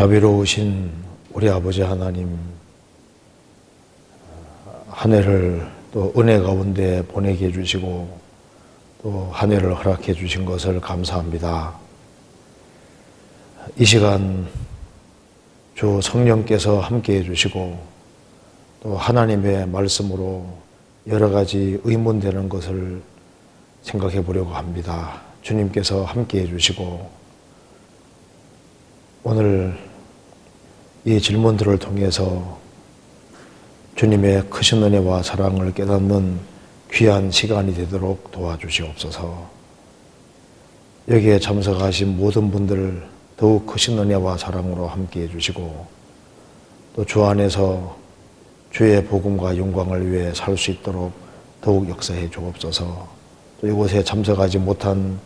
자비로우신 우리 아버지 하나님, 한 해를 또 은혜 가운데 보내게 해주시고 또 한 해를 허락해 주신 것을 감사합니다. 이 시간 주 성령께서 함께 해주시고 또 하나님의 말씀으로 여러 가지 의문되는 것을 생각해 보려고 합니다. 주님께서 함께 해주시고 오늘 이 질문들을 통해서 주님의 크신 은혜와 사랑을 깨닫는 귀한 시간이 되도록 도와주시옵소서. 여기에 참석하신 모든 분들 더욱 크신 은혜와 사랑으로 함께 해주시고 또 주 안에서 주의 복음과 영광을 위해 살 수 있도록 더욱 역사해 주옵소서. 또 이곳에 참석하지 못한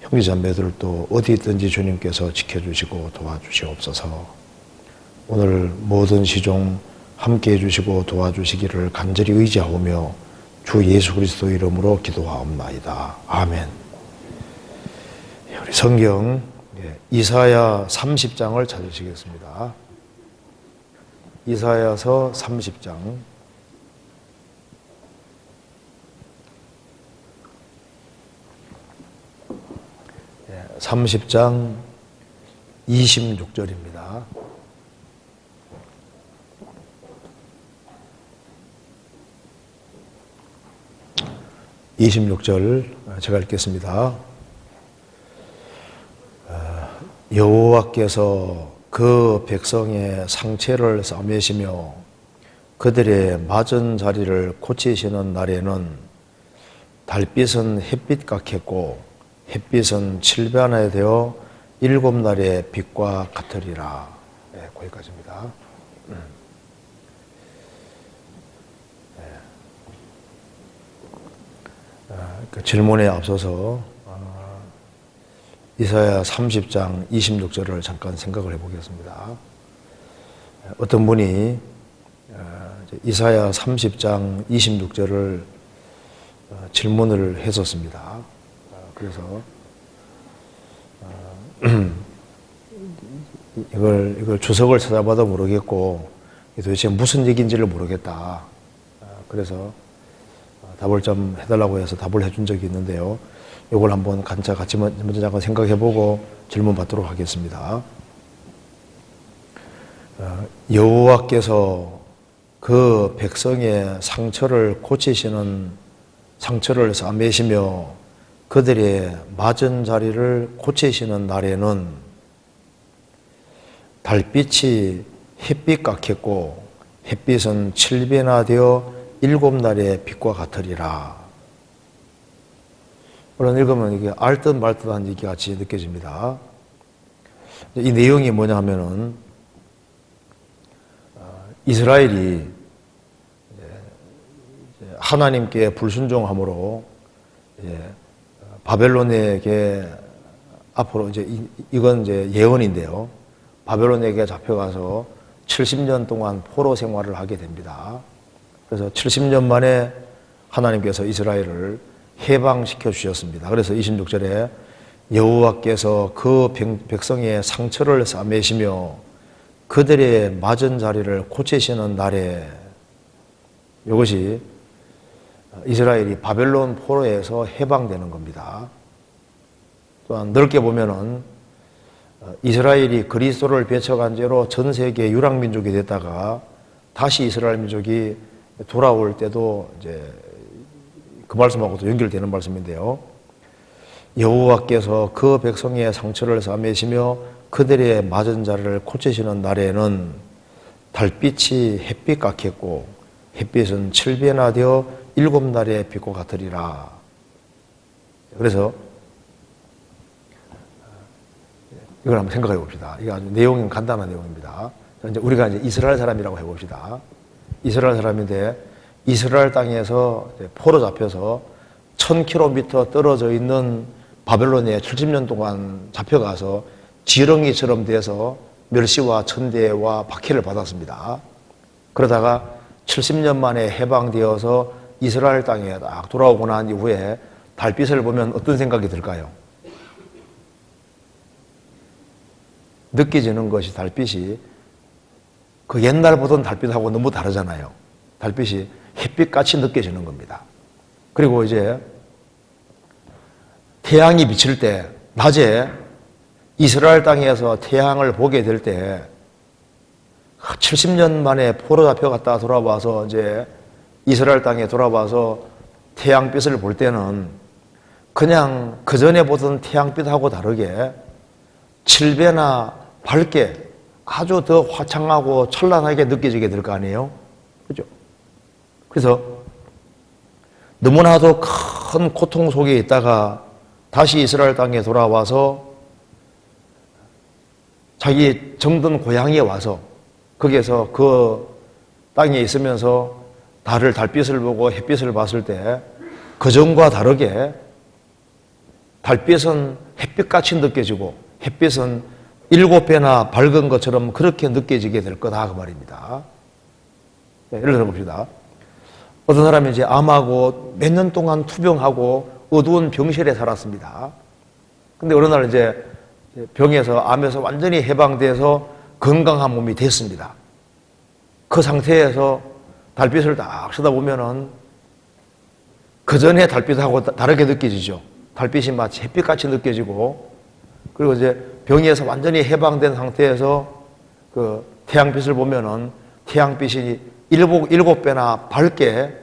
형제자매들도 어디 있든지 주님께서 지켜주시고 도와주시옵소서. 오늘 모든 시종 함께 해주시고 도와주시기를 간절히 의지하오며 주 예수 그리스도 이름으로 기도하옵나이다. 아멘. 우리 성경 이사야 30장을 찾으시겠습니다. 이사야서 30장 30장 26절입니다. 제가 읽겠습니다. 여호와께서 그 백성의 상처를 싸매시며 그들의 맞은 자리를 고치시는 날에는 달빛은 햇빛 같겠고 햇빛은 칠변에 되어 일곱 날의 빛과 같으리라. 거기까지입니다. 그 질문에 앞서서 이사야 30장 26절을 잠깐 생각을 해보겠습니다. 어떤 분이 이사야 30장 26절을 질문을 했었습니다. 그래서 이걸 주석을 찾아봐도 모르겠고 도대체 무슨 얘기인지를 모르겠다. 그래서 답을 좀 해달라고 해서 답을 해준 적이 있는데요. 이걸 한번 같이 먼저 잠깐 생각해보고 질문 받도록 하겠습니다. 여호와께서 그 백성의 상처를 고치시는 상처를 싸매시며 그들의 맞은 자리를 고치시는 날에는 달빛이 햇빛 같겠고 햇빛은 칠배나 되어 일곱 날의 빛과 같으리라. 물론 읽으면 이게 알듯 말듯한 얘기 같이 느껴집니다. 이 내용이 뭐냐 하면은 이스라엘이 하나님께 불순종함으로 바벨론에게 앞으로 이건 예언인데요. 바벨론에게 잡혀가서 70년 동안 포로 생활을 하게 됩니다. 그래서 70년 만에 하나님께서 이스라엘을 해방시켜 주셨습니다. 그래서 26절에 여호와께서 그 백성의 상처를 싸매시며 그들의 맞은 자리를 고치시는 날에, 이것이 이스라엘이 바벨론 포로에서 해방되는 겁니다. 또한 넓게 보면은 이스라엘이 그리스도를 배척한 죄로 전 세계 유랑민족이 됐다가 다시 이스라엘 민족이 돌아올 때도 그 말씀하고도 연결되는 말씀인데요. 여호와께서 그 백성의 상처를 싸매시며 그들의 맞은 자를 고치시는 날에는 달빛이 햇빛 같겠고 햇빛은 칠배나 되어 일곱 날의 빛과 같으리라. 그래서 이걸 한번 생각해 봅시다. 이게 아주 내용은 간단한 내용입니다. 우리가 이스라엘 사람이라고 해봅시다. 이스라엘 사람인데 이스라엘 땅에서 포로 잡혀서 1000km 떨어져 있는 바벨론에 70년 동안 잡혀가서 지렁이처럼 돼서 멸시와 천대와 박해를 받았습니다. 그러다가 70년 만에 해방되어서 이스라엘 땅에 딱 돌아오고 난 이후에 달빛을 보면 어떤 생각이 들까요? 느껴지는 것이 달빛이 그 옛날 보던 달빛하고 너무 다르잖아요. 달빛이 햇빛같이 느껴지는 겁니다. 그리고 이제 태양이 비칠 때 낮에 이스라엘 땅에서 태양을 보게 될 때 70년 만에 포로 잡혀갔다 돌아와서 이제 이스라엘 땅에 돌아와서 태양빛을 볼 때는 그냥 그 전에 보던 태양빛하고 다르게 7배나 밝게 아주 더 화창하고 찬란하게 느껴지게 될 거 아니에요? 그죠? 그래서 너무나도 큰 고통 속에 있다가 다시 이스라엘 땅에 돌아와서 자기 정든 고향에 와서 거기에서 그 땅에 있으면서 달빛을 보고 햇빛을 봤을 때 그전과 다르게 달빛은 햇빛같이 느껴지고 햇빛은 7배나 밝은 것처럼 그렇게 느껴지게 될 거다 그 말입니다. 네, 예를 들어 봅시다. 어떤 사람이 이제 암하고 몇 년 동안 투병하고 어두운 병실에 살았습니다. 근데 어느 날 이제 병에서 암에서 완전히 해방돼서 건강한 몸이 됐습니다. 그 상태에서 달빛을 딱 쳐다보면은 그 전에 달빛하고 다르게 느껴지죠. 달빛이 마치 햇빛같이 느껴지고, 그리고 이제 병에서 완전히 해방된 상태에서 그 태양빛을 보면은 태양빛이 7배나 밝게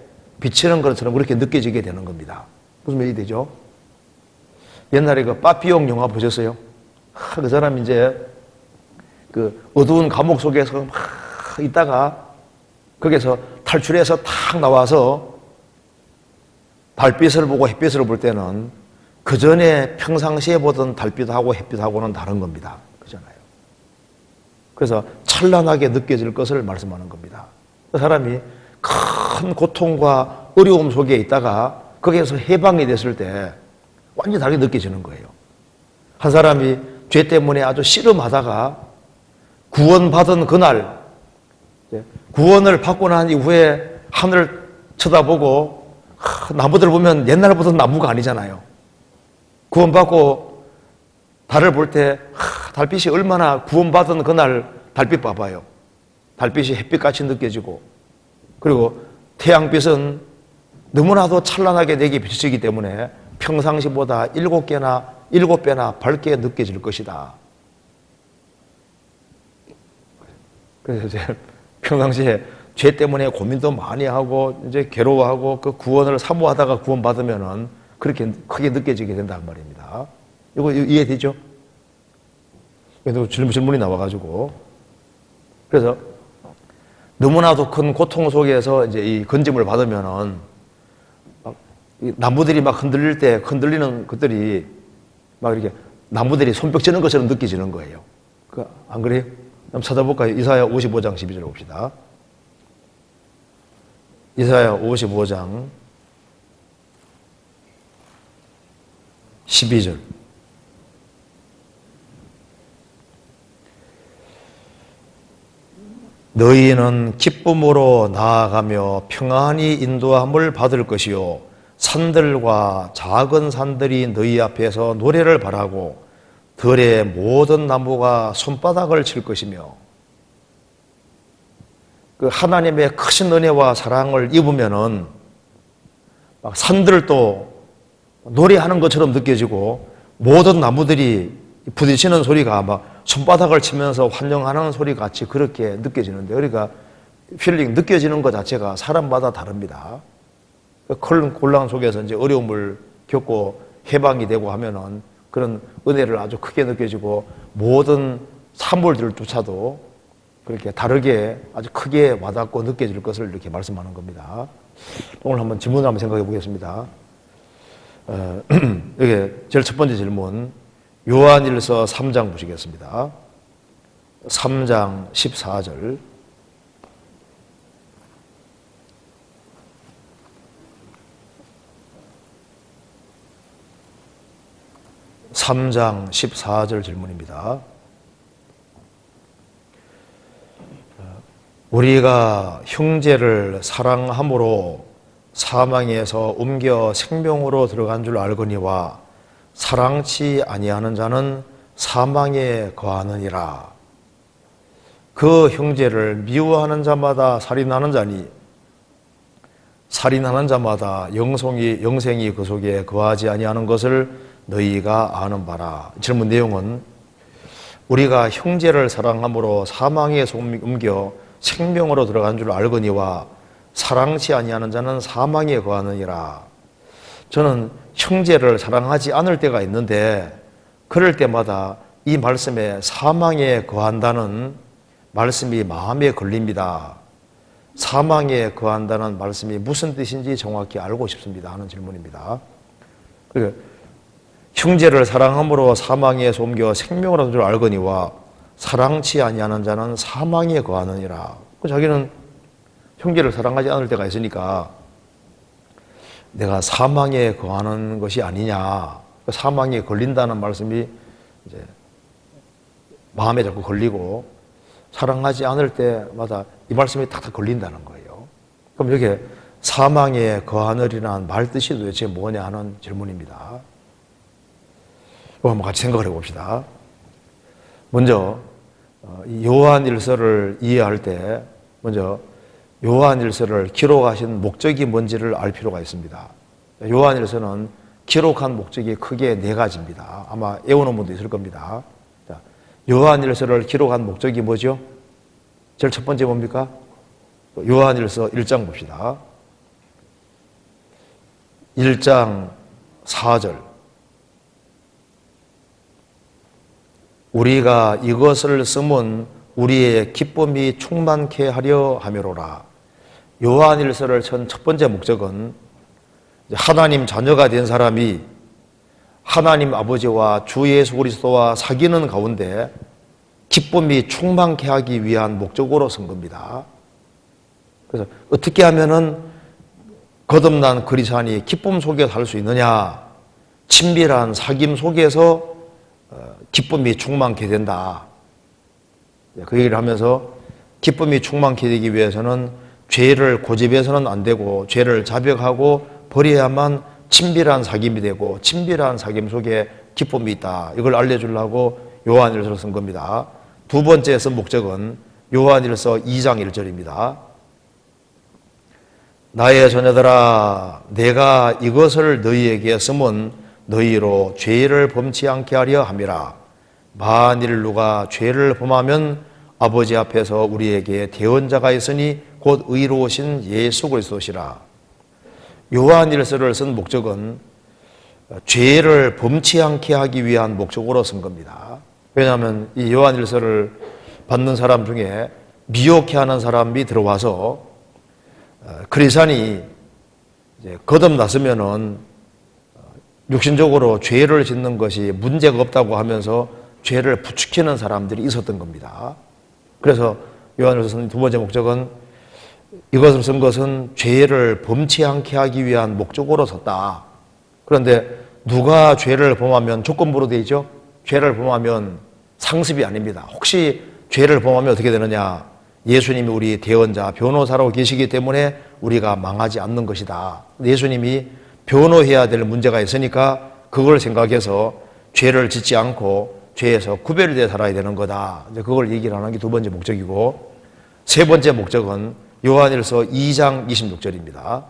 비치는 것처럼 그렇게 느껴지게 되는 겁니다. 무슨 말이 되죠? 옛날에 그 빠삐용 영화 보셨어요? 그 사람 이제 그 어두운 감옥 속에서 막 있다가 거기서 탈출해서 탁 나와서 달빛을 보고 햇빛을 볼 때는 그 전에 평상시에 보던 달빛하고 햇빛하고는 다른 겁니다. 그잖아요. 그래서 찬란하게 느껴질 것을 말씀하는 겁니다. 그 사람이 큰 고통과 어려움 속에 있다가 거기에서 해방이 됐을 때 완전히 다르게 느껴지는 거예요. 한 사람이 죄 때문에 아주 씨름하다가 구원받은 그날, 구원을 받고 난 이후에 하늘을 쳐다보고 나무들 보면 옛날 보던 나무가 아니잖아요. 구원받고 달을 볼 때 달빛이 얼마나 구원받은 그날 달빛 봐봐요. 달빛이 햇빛같이 느껴지고, 그리고 태양빛은 너무나도 찬란하게 내게 비치기 때문에 평상시보다 7배나 밝게 느껴질 것이다. 그래서 이제 평상시에 죄 때문에 고민도 많이 하고 이제 괴로워하고 그 구원을 사모하다가 구원받으면은 그렇게 크게 느껴지게 된단 말입니다. 이거 이해되죠? 그래도 질문이 나와가지고, 그래서 너무나도 큰 고통 속에서 이제 이 건짐을 받으면은 막 나무들이 막 흔들릴 때 흔들리는 것들이 막 이렇게 나무들이 손뼉 치는 것처럼 느껴지는 거예요. 안 그래요? 한번 찾아볼까요? 이사야 55장 12절 봅시다. 이사야 55장 12절. 너희는 기쁨으로 나아가며 평안히 인도함을 받을 것이요 산들과 작은 산들이 너희 앞에서 노래를 바라고 들의 모든 나무가 손바닥을 칠 것이며, 그 하나님의 크신 은혜와 사랑을 입으면은 막 산들도 노래하는 것처럼 느껴지고 모든 나무들이 부딪히는 소리가 막 손바닥을 치면서 환영하는 소리 같이 그렇게 느껴지는데, 그러니까 필링 느껴지는 것 자체가 사람마다 다릅니다. 큰 곤란 속에서 이제 어려움을 겪고 해방이 되고 하면은 그런 은혜를 아주 크게 느껴지고 모든 산물들조차도 그렇게 다르게 아주 크게 와닿고 느껴질 것을 이렇게 말씀하는 겁니다. 오늘 한번 질문을 한번 생각해 보겠습니다. 여기 제일 첫 번째 질문, 요한일서 3장 보시겠습니다. 3장 14절. (3장 14절) 질문입니다. 우리가 형제를 사랑함으로 사망에서 옮겨 생명으로 들어간 줄 알거니와 사랑치 아니하는 자는 사망에 거하느니라. 그 형제를 미워하는 자마다 살인하는 자니 살인하는 자마다 영생이 그 속에 거하지 아니하는 것을 너희가 아는 바라. 질문 내용은 우리가 형제를 사랑함으로 사망에 옮겨 생명으로 들어간 줄 알거니와 사랑치 아니하는 자는 사망에 거하느니라. 저는 형제를 사랑하지 않을 때가 있는데 그럴 때마다 이 말씀에 사망에 거한다는 말씀이 마음에 걸립니다. 사망에 거한다는 말씀이 무슨 뜻인지 정확히 알고 싶습니다 하는 질문입니다. 형제를 사랑함으로 사망에 옮겨 생명을 얻은 줄 알거니와 사랑치 아니하는 자는 사망에 거하느니라. 자기는 형제를 사랑하지 않을 때가 있으니까 내가 사망에 거하는 것이 아니냐, 사망에 걸린다는 말씀이 이제 마음에 자꾸 걸리고 사랑하지 않을 때마다 이 말씀이 탁탁 걸린다는 거예요. 그럼 여기에 사망에 거하느리라는 말 뜻이 도대체 뭐냐 하는 질문입니다. 한번 같이 생각을 해봅시다. 먼저 요한일서를 이해할 때 먼저 요한일서를 기록하신 목적이 뭔지를 알 필요가 있습니다. 요한일서는 기록한 목적이 크게 네 가지입니다. 아마 외우는 분도 있을 겁니다. 자, 요한일서를 기록한 목적이 뭐죠? 제일 첫 번째 뭡니까? 요한일서 1장 봅시다. 1장 4절. 우리가 이것을 쓰면 우리의 기쁨이 충만케 하려 함이로라. 요한일서를 쓴 첫 번째 목적은 하나님 자녀가 된 사람이 하나님 아버지와 주 예수 그리스도와 사귀는 가운데 기쁨이 충만케 하기 위한 목적으로 쓴 겁니다. 그래서 어떻게 하면은 거듭난 그리스도인이 기쁨 속에 살 수 있느냐? 친밀한 사귐 속에서 기쁨이 충만케 된다. 그 얘기를 하면서 기쁨이 충만케 되기 위해서는 죄를 고집해서는 안 되고 죄를 자백하고 버려야만 친밀한 사귐이 되고 친밀한 사귐 속에 기쁨이 있다. 이걸 알려주려고 요한일서를 쓴 겁니다. 두 번째 쓴 목적은 요한일서 2장 1절입니다. 나의 자녀들아 내가 이것을 너희에게 쓰면 너희로 죄를 범치 않게 하려 함이라. 만일 누가 죄를 범하면 아버지 앞에서 우리에게 대언자가 있으니 곧 의로우신 예수 그리스도시라. 요한일서를 쓴 목적은 죄를 범치 않게 하기 위한 목적으로 쓴 겁니다. 왜냐하면 이 요한일서를 받는 사람 중에 미혹해하는 사람이 들어와서 그리스도인이 이제 거듭났으면은 육신적으로 죄를 짓는 것이 문제가 없다고 하면서 죄를 부추기는 사람들이 있었던 겁니다. 그래서 요한일서 쓴 두 번째 목적은 이것을 쓴 것은 죄를 범치 않게 하기 위한 목적으로 썼다. 그런데 누가 죄를 범하면 조건부로 되어 있죠? 죄를 범하면 상습이 아닙니다. 혹시 죄를 범하면 어떻게 되느냐? 예수님이 우리 대언자, 변호사로 계시기 때문에 우리가 망하지 않는 것이다. 예수님이 변호해야 될 문제가 있으니까 그걸 생각해서 죄를 짓지 않고 죄에서 구별되어 살아야 되는 거다. 이제 그걸 얘기를 하는 게 두 번째 목적이고, 세 번째 목적은 요한일서 2장 26절입니다.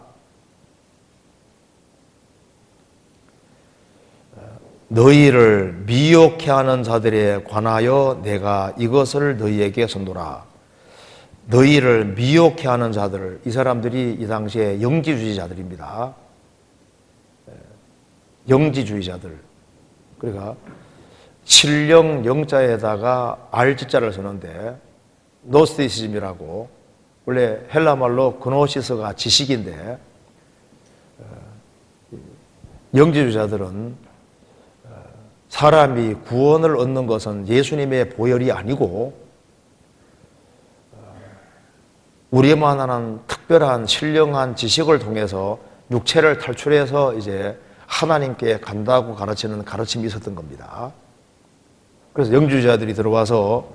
너희를 미혹해 하는 자들에 관하여 내가 이것을 너희에게 선도라. 너희를 미혹해 하는 자들, 이 사람들이 이 당시에 영지주의자들입니다. 영지주의자들. 그러니까 신령 영자에다가 알지자를 쓰는데 노스티시즘이라고, 원래 헬라말로 그노시스가 지식인데 영지주의자들은 사람이 구원을 얻는 것은 예수님의 보혈이 아니고 우리만 하는 특별한 신령한 지식을 통해서 육체를 탈출해서 이제 하나님께 간다고 가르치는 가르침이 있었던 겁니다. 그래서 영주주의자들이 들어와서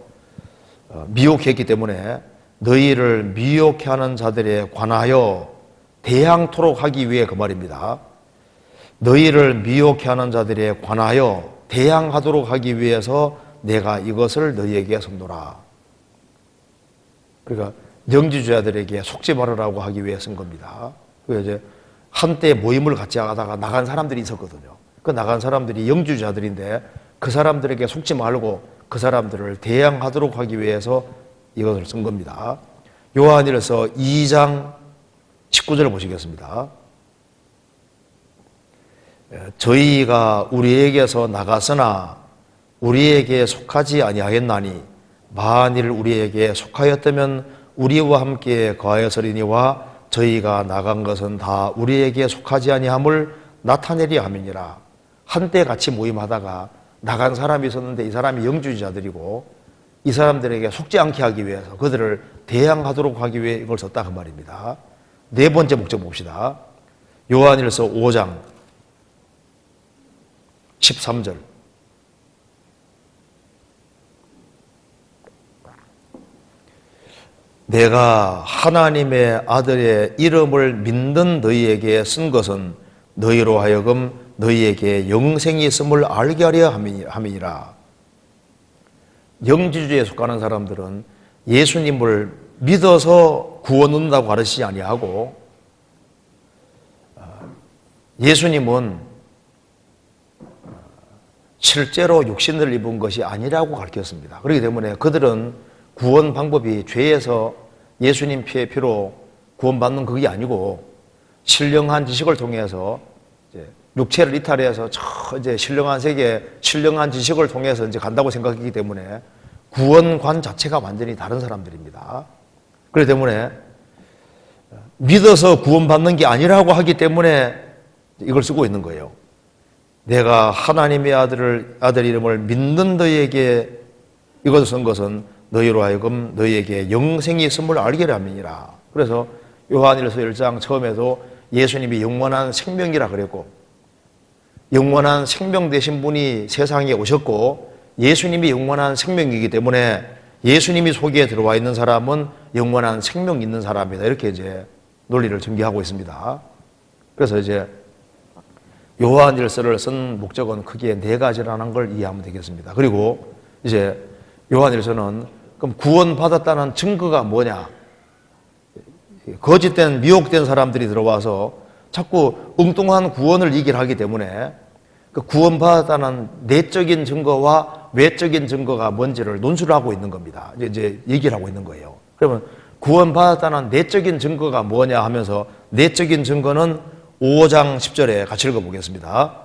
미혹했기 때문에 너희를 미혹해 하는 자들에 관하여 대항토록 하기 위해 그 말입니다. 너희를 미혹해 하는 자들에 관하여 대항하도록 하기 위해서 내가 이것을 너희에게 선노라. 그러니까 영지주자들에게 속지 말으라고 하기 위해 쓴 겁니다. 그 이제 한때 모임을 같이 하다가 나간 사람들이 있었거든요. 그 나간 사람들이 영지주자들인데 그 사람들에게 속지 말고 그 사람들을 대항하도록 하기 위해서 이것을 쓴 겁니다. 요한일서 2장 19절을 보시겠습니다. 저희가 우리에게서 나갔으나 우리에게 속하지 아니하였나니 만일 우리에게 속하였다면 우리와 함께 거하였으리니와 저희가 나간 것은 다 우리에게 속하지 아니함을 나타내려 함이니라. 한때 같이 모임하다가 나간 사람이 있었는데 이 사람이 영주자들이고 이 사람들에게 속지 않게 하기 위해서 그들을 대항하도록 하기 위해 이걸 썼다 그 말입니다. 네 번째 목적 봅시다. 요한일서 5장 13절. 내가 하나님의 아들의 이름을 믿는 너희에게 쓴 것은 너희로 하여금 너희에게 영생이 있음을 알게 하려 함이니라. 영지주의에 속하는 사람들은 예수님을 믿어서 구원 얻는다고 가르치지 아니하고 예수님은 실제로 육신을 입은 것이 아니라고 가르쳤습니다. 그렇기 때문에 그들은 구원 방법이 죄에서 예수님 피로 구원받는 그게 아니고 신령한 지식을 통해서 이제 육체를 이탈해서 이제 신령한 세계, 신령한 지식을 통해서 이제 간다고 생각했기 때문에 구원관 자체가 완전히 다른 사람들입니다. 그렇기 때문에 믿어서 구원받는 게 아니라고 하기 때문에 이걸 쓰고 있는 거예요. 내가 하나님의 아들 이름을 믿는 너희에게 이것을 쓴 것은 너희로 하여금 너희에게 영생이 있음을 알게 함이니라. 그래서 요한일서 1장 처음에도 예수님이 영원한 생명이라 그랬고 영원한 생명 되신 분이 세상에 오셨고 예수님이 영원한 생명이기 때문에 예수님이 속에 들어와 있는 사람은 영원한 생명 있는 사람이다. 이렇게 이제 논리를 전개하고 있습니다. 그래서 이제 요한일서를 쓴 목적은 크게 네 가지라는 걸 이해하면 되겠습니다. 그리고 이제 요한일서는 그럼 구원받았다는 증거가 뭐냐? 거짓된 미혹된 사람들이 들어와서 자꾸 엉뚱한 구원을 얘기를 하기 때문에 그 구원받았다는 내적인 증거와 외적인 증거가 뭔지를 논술을 하고 있는 겁니다. 이제 얘기를 하고 있는 거예요. 그러면 구원받았다는 내적인 증거가 뭐냐 하면서 내적인 증거는 5장 10절에 같이 읽어보겠습니다.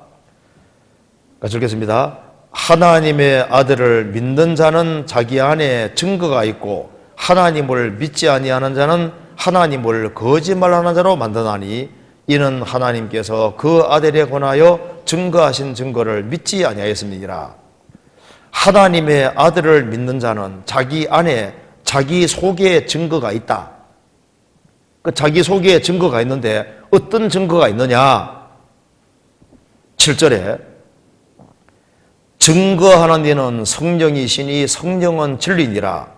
같이 읽겠습니다. 하나님의 아들을 믿는 자는 자기 안에 증거가 있고 하나님을 믿지 아니하는 자는 하나님을 거짓말하는 자로 만드나니 이는 하나님께서 그 아들에 관하여 증거하신 증거를 믿지 아니하였음이니라. 하나님의 아들을 믿는 자는 자기 안에 자기 속에 증거가 있다. 그 자기 속에 증거가 있는데 어떤 증거가 있느냐? 7절에 증거하는 이는 성령이시니 성령은 진리니라.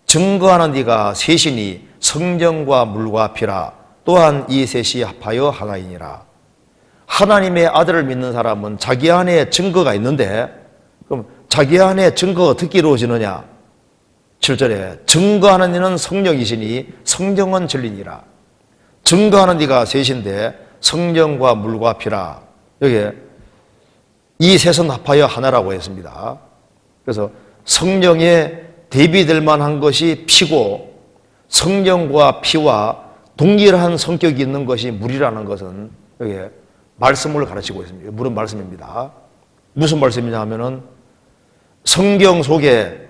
증거하는 이가 셋이니 성령과 물과 피라. 또한 이 셋이 합하여 하나이니라. 하나님의 아들을 믿는 사람은 자기 안에 증거가 있는데 그럼 자기 안에 증거가 어떻게 이루어지느냐? 7절에 증거하는 이는 성령이시니 성령은 진리니라. 증거하는 이가 셋인데 성령과 물과 피라. 여기에 이 셋은 합하여 하나라고 했습니다. 그래서 성령에 대비될 만한 것이 피고 성령과 피와 동일한 성격이 있는 것이 물이라는 것은 여기에 말씀을 가르치고 있습니다. 물은 말씀입니다. 무슨 말씀이냐 하면은 성경 속에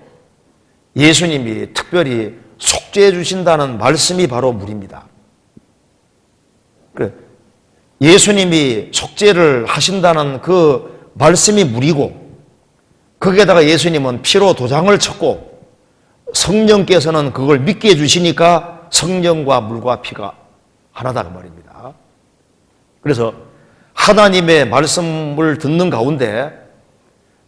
예수님이 특별히 속죄해 주신다는 말씀이 바로 물입니다. 예수님이 속죄를 하신다는 그 말씀이 물이고 거기에다가 예수님은 피로 도장을 쳤고 성령께서는 그걸 믿게 해주시니까 성령과 물과 피가 하나다 그 말입니다. 그래서 하나님의 말씀을 듣는 가운데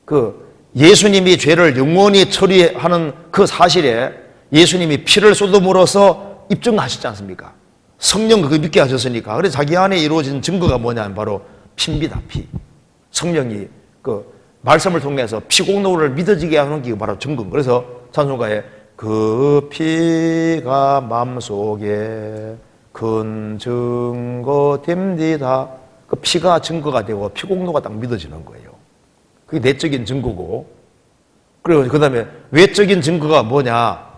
그 예수님이 죄를 영원히 처리하는 그 사실에 예수님이 피를 쏟음으로써 입증하시지 않습니까? 성령 그거 믿게 하셨으니까. 그래서 자기 안에 이루어진 증거가 뭐냐면 바로 피입니다. 피. 성령이 그 말씀을 통해서 피공로를 믿어지게 하는 게 바로 증거. 그래서 찬송가에 그 피가 마음속에 큰 증거 됩니다. 그 피가 증거가 되고 피공로가 딱 믿어지는 거예요. 그게 내적인 증거고, 그리고 그 다음에 외적인 증거가 뭐냐?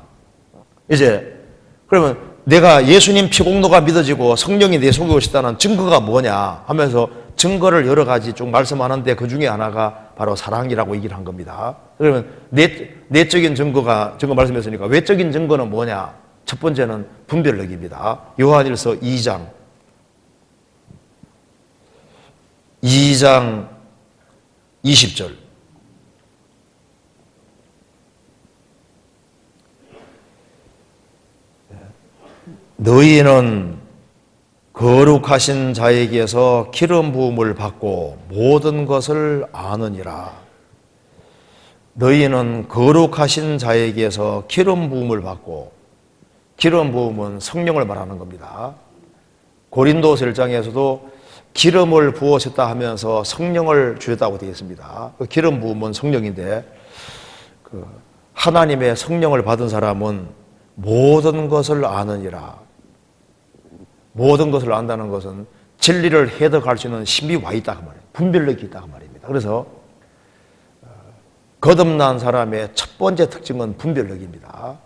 이제 그러면 내가 예수님 피공로가 믿어지고 성령이 내 속에 오시다는 증거가 뭐냐 하면서 증거를 여러 가지 쭉 말씀하는데 그 중에 하나가 바로 사랑이라고 얘기를 한 겁니다. 그러면 내적인 증거 말씀했으니까 외적인 증거는 뭐냐? 첫 번째는 분별력입니다. 요한일서 2장 20절. 너희는 거룩하신 자에게서 기름 부음을 받고 모든 것을 아느니라. 너희는 거룩하신 자에게서 기름 부음을 받고, 기름 부음은 성령을 말하는 겁니다. 고린도서 1장에서도 기름을 부으셨다 하면서 성령을 주셨다고 되어 있습니다. 그 기름 부음은 성령인데, 하나님의 성령을 받은 사람은 모든 것을 아느니라. 모든 것을 안다는 것은 진리를 해석할 수 있는 힘이 와 있다 그 말이에요. 분별력이 있다 그 말입니다. 그래서 거듭난 사람의 첫 번째 특징은 분별력입니다.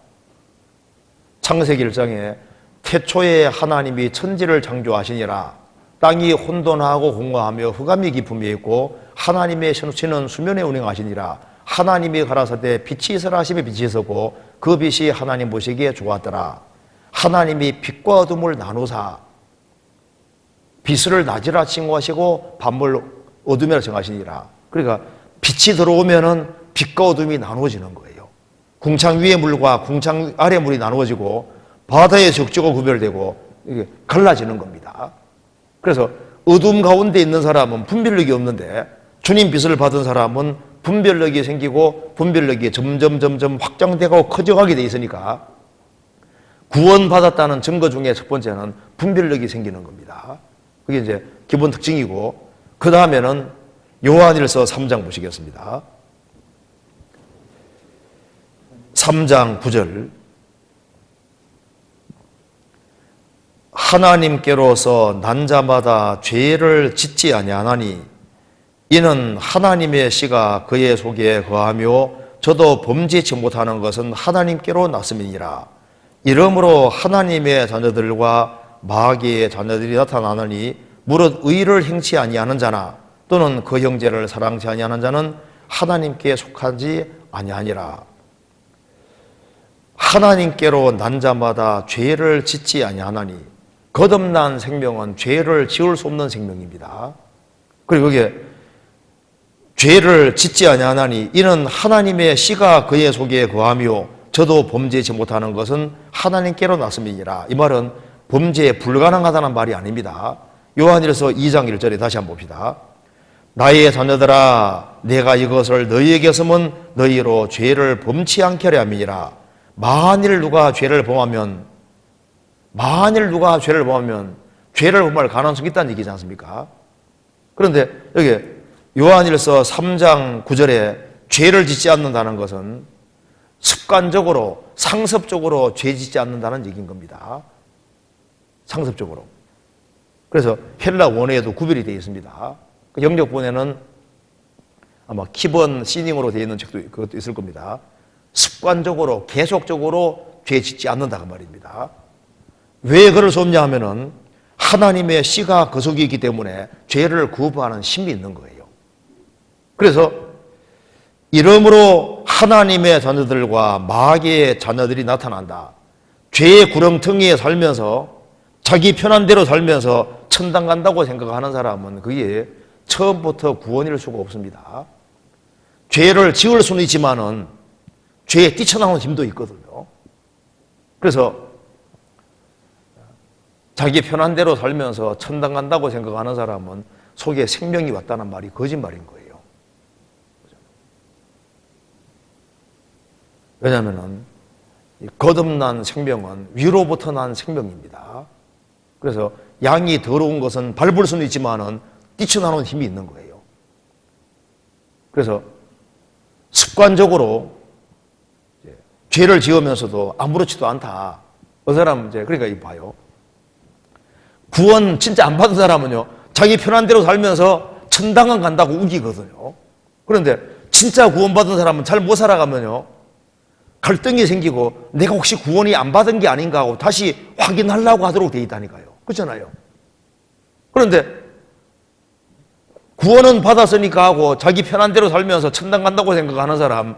창세기 1장에 태초에 하나님이 천지를 창조하시니라. 땅이 혼돈하고 공허하며 흑암이 깊음이 있고 하나님의 신은 수면에 운행하시니라. 하나님이 가라사대 빛이 있으라 하시며 빛이 있었고 그 빛이 하나님 보시기에 좋았더라. 하나님이 빛과 어둠을 나누사 빛을 낮이라 칭호하시고 밤을 어둠이라 정하시니라. 그러니까 빛이 들어오면은 빛과 어둠이 나누어지는 거예요. 궁창 위의 물과 궁창 아래 물이 나누어지고 바다의 적지가 구별되고 이게 갈라지는 겁니다. 그래서 어둠 가운데 있는 사람은 분별력이 없는데 주님 빛을 받은 사람은 분별력이 생기고 분별력이 점점 확장되고 커져가게 돼 있으니까 구원받았다는 증거 중에 첫 번째는 분별력이 생기는 겁니다. 그게 이제 기본 특징이고, 그 다음에는 요한일서 3장 보시겠습니다. 3장 9절. 하나님께로서 난 자마다 죄를 짓지 아니하나니 이는 하나님의 씨가 그의 속에 거하며 저도 범죄치 못하는 것은 하나님께로 났음이니라. 이러므로 하나님의 자녀들과 마귀의 자녀들이 나타나느니 무릇 의를 행치 아니하는 자나 또는 그 형제를 사랑치 아니하는 자는 하나님께 속하지 아니하니라. 하나님께로 난 자마다 죄를 짓지 아니하나니, 거듭난 생명은 죄를 지을 수 없는 생명입니다. 그리고 여기에 죄를 짓지 아니하나니 이는 하나님의 씨가 그의 속에 거하며 저도 범죄치 못하는 것은 하나님께로 났음이니라. 이 말은 범죄에 불가능하다는 말이 아닙니다. 요한일서 2장 1절에 다시 한번 봅시다. 나의 자녀들아 내가 이것을 너희에게 쓰면 너희로 죄를 범치 않게 하려 함이니라. 만일 누가 죄를 범하면 죄를 범할 가능성이 있다는 얘기지 않습니까? 그런데 여기 요한일서 3장 9절에 죄를 짓지 않는다는 것은 습관적으로 상습적으로 죄 짓지 않는다는 얘기인 겁니다. 상습적으로. 그래서 헬라 원어에도 구별이 되어 있습니다. 영역본에는 아마 키번 시닝으로 되어 있는 책도 그것도 있을 겁니다. 습관적으로 계속적으로 죄 짓지 않는다 그 말입니다. 왜 그럴 수 없냐 하면은 하나님의 씨가 그 속에 있기 때문에 죄를 거부하는 힘이 있는 거예요. 그래서 이러므로 하나님의 자녀들과 마귀의 자녀들이 나타난다. 죄의 구렁텅이에 살면서 자기 편한 대로 살면서 천당 간다고 생각하는 사람은 그게 처음부터 구원일 수가 없습니다. 죄를 지을 수는 있지만은 죄에 뛰쳐나오는 힘도 있거든요. 그래서 자기 편한 대로 살면서 천당 간다고 생각하는 사람은 속에 생명이 왔다는 말이 거짓말인 거예요. 왜냐하면 거듭난 생명은 위로부터 난 생명입니다. 그래서 양이 더러운 것은 밟을 수는 있지만은 뛰쳐나오는 힘이 있는 거예요. 그래서 습관적으로 죄를 지으면서도 아무렇지도 않다. 그 사람은 그러니까 이 봐요. 구원 진짜 안 받은 사람은요, 자기 편한 대로 살면서 천당은 간다고 우기거든요. 그런데 진짜 구원받은 사람은 잘 못 살아가면요, 갈등이 생기고 내가 혹시 구원이 안 받은 게 아닌가 하고 다시 확인하려고 하도록 돼 있다니까요. 그렇잖아요. 그런데 구원은 받았으니까 하고 자기 편한 대로 살면서 천당 간다고 생각하는 사람,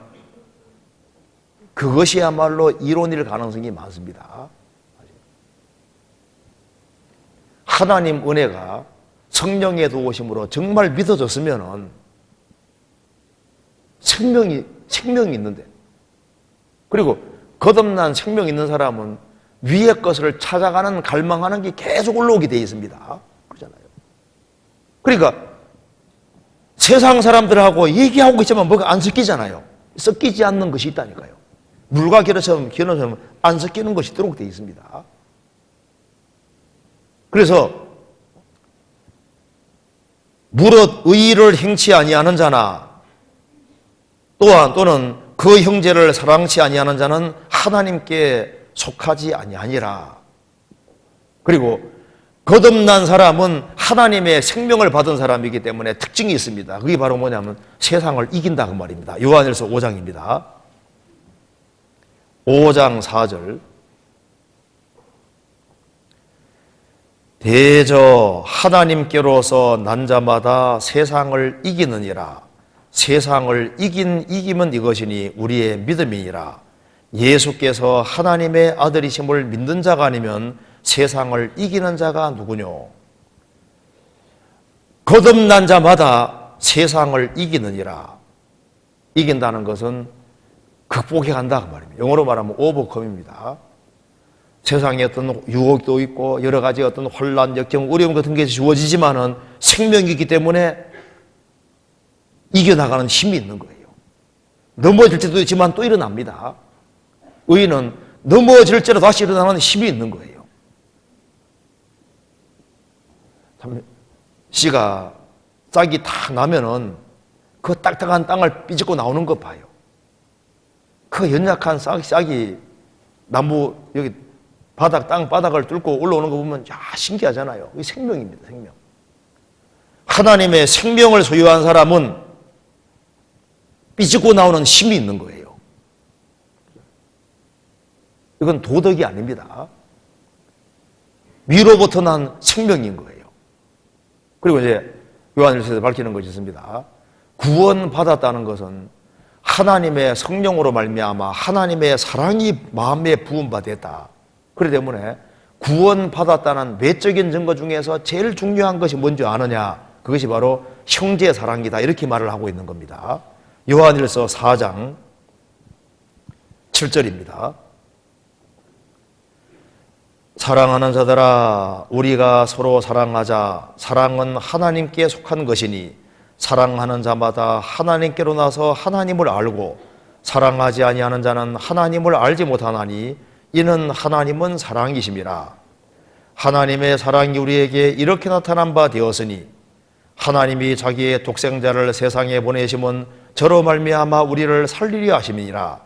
그것이야말로 이론일 가능성이 많습니다. 하나님 은혜가 성령의 도우심으로 정말 믿어졌으면은 생명이 있는데, 그리고 거듭난 생명 있는 사람은 위의 것을 찾아가는 갈망하는 게 계속 올라오게 되어 있습니다. 그렇잖아요. 그러니까 세상 사람들하고 얘기하고 있지만 뭐가 안 섞이잖아요. 섞이지 않는 것이 있다니까요. 물과 기름처럼 안 섞이는 것이 있도록 되어 있습니다. 그래서 무릇 의의를 행치 아니하는 자나 또는 그 형제를 사랑치 아니하는 자는 하나님께 속하지 아니하니라. 그리고 거듭난 사람은 하나님의 생명을 받은 사람이기 때문에 특징이 있습니다. 그게 바로 뭐냐면 세상을 이긴다 그 말입니다. 요한일서 5장입니다. 5장 4절. 대저 하나님께로서 난 자마다 세상을 이기느니라. 세상을 이기면 이것이니 우리의 믿음이니라. 예수께서 하나님의 아들이심을 믿는 자가 아니면 세상을 이기는 자가 누구뇨? 거듭난 자마다 세상을 이기느니라. 이긴다는 것은 극복해 간다 그 말입니다. 영어로 말하면 오버컴입니다. 세상에 어떤 유혹도 있고 여러 가지 어떤 혼란, 역경, 어려움 같은 게 주어지지만은 생명이 있기 때문에 이겨나가는 힘이 있는 거예요. 넘어질 때도 있지만 또 일어납니다. 의인은 넘어질지라도 다시 일어나는 힘이 있는 거예요. 씨가 싹이 다 나면은 그 딱딱한 땅을 삐집고 나오는 거 봐요. 그 연약한 싹이 나무 여기 땅바닥을 뚫고 올라오는 거 보면 신기하잖아요. 이게 생명입니다. 생명. 하나님의 생명을 소유한 사람은 삐집고 나오는 힘이 있는 거예요. 이건 도덕이 아닙니다. 위로부터 난 생명인 거예요. 그리고 이제 요한일서에서 밝히는 것이 있습니다. 구원받았다는 것은 하나님의 성령으로 말미암아 하나님의 사랑이 마음에 부음받았다. 그렇기 때문에 구원받았다는 외적인 증거 중에서 제일 중요한 것이 뭔지 아느냐? 그것이 바로 형제 사랑이다. 이렇게 말을 하고 있는 겁니다. 요한일서 4장 7절입니다. 사랑하는 자들아 우리가 서로 사랑하자. 사랑은 하나님께 속한 것이니 사랑하는 자마다 하나님께로 나서 하나님을 알고 사랑하지 아니하는 자는 하나님을 알지 못하나니 이는 하나님은 사랑이심이라. 하나님의 사랑이 우리에게 이렇게 나타난 바 되었으니 하나님이 자기의 독생자를 세상에 보내심은 저로 말미암아 우리를 살리려 하심이니라.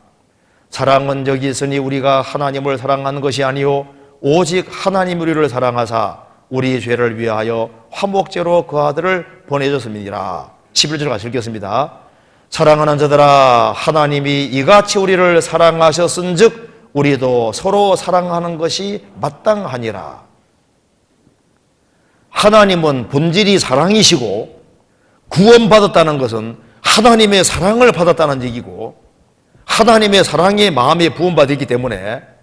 사랑은 여기 있으니 우리가 하나님을 사랑하는 것이 아니요 오직 하나님 우리를 사랑하사 우리 죄를 위하여 화목제로 그 아들을 보내줬음이니라. 11절 같이 읽겠습니다. 사랑하는 자들아 하나님이 이같이 우리를 사랑하셨은즉 우리도 서로 사랑하는 것이 마땅하니라. 하나님은 본질이 사랑이시고 구원받았다는 것은 하나님의 사랑을 받았다는 얘기고 하나님의 사랑이 마음에 부음받았기 때문에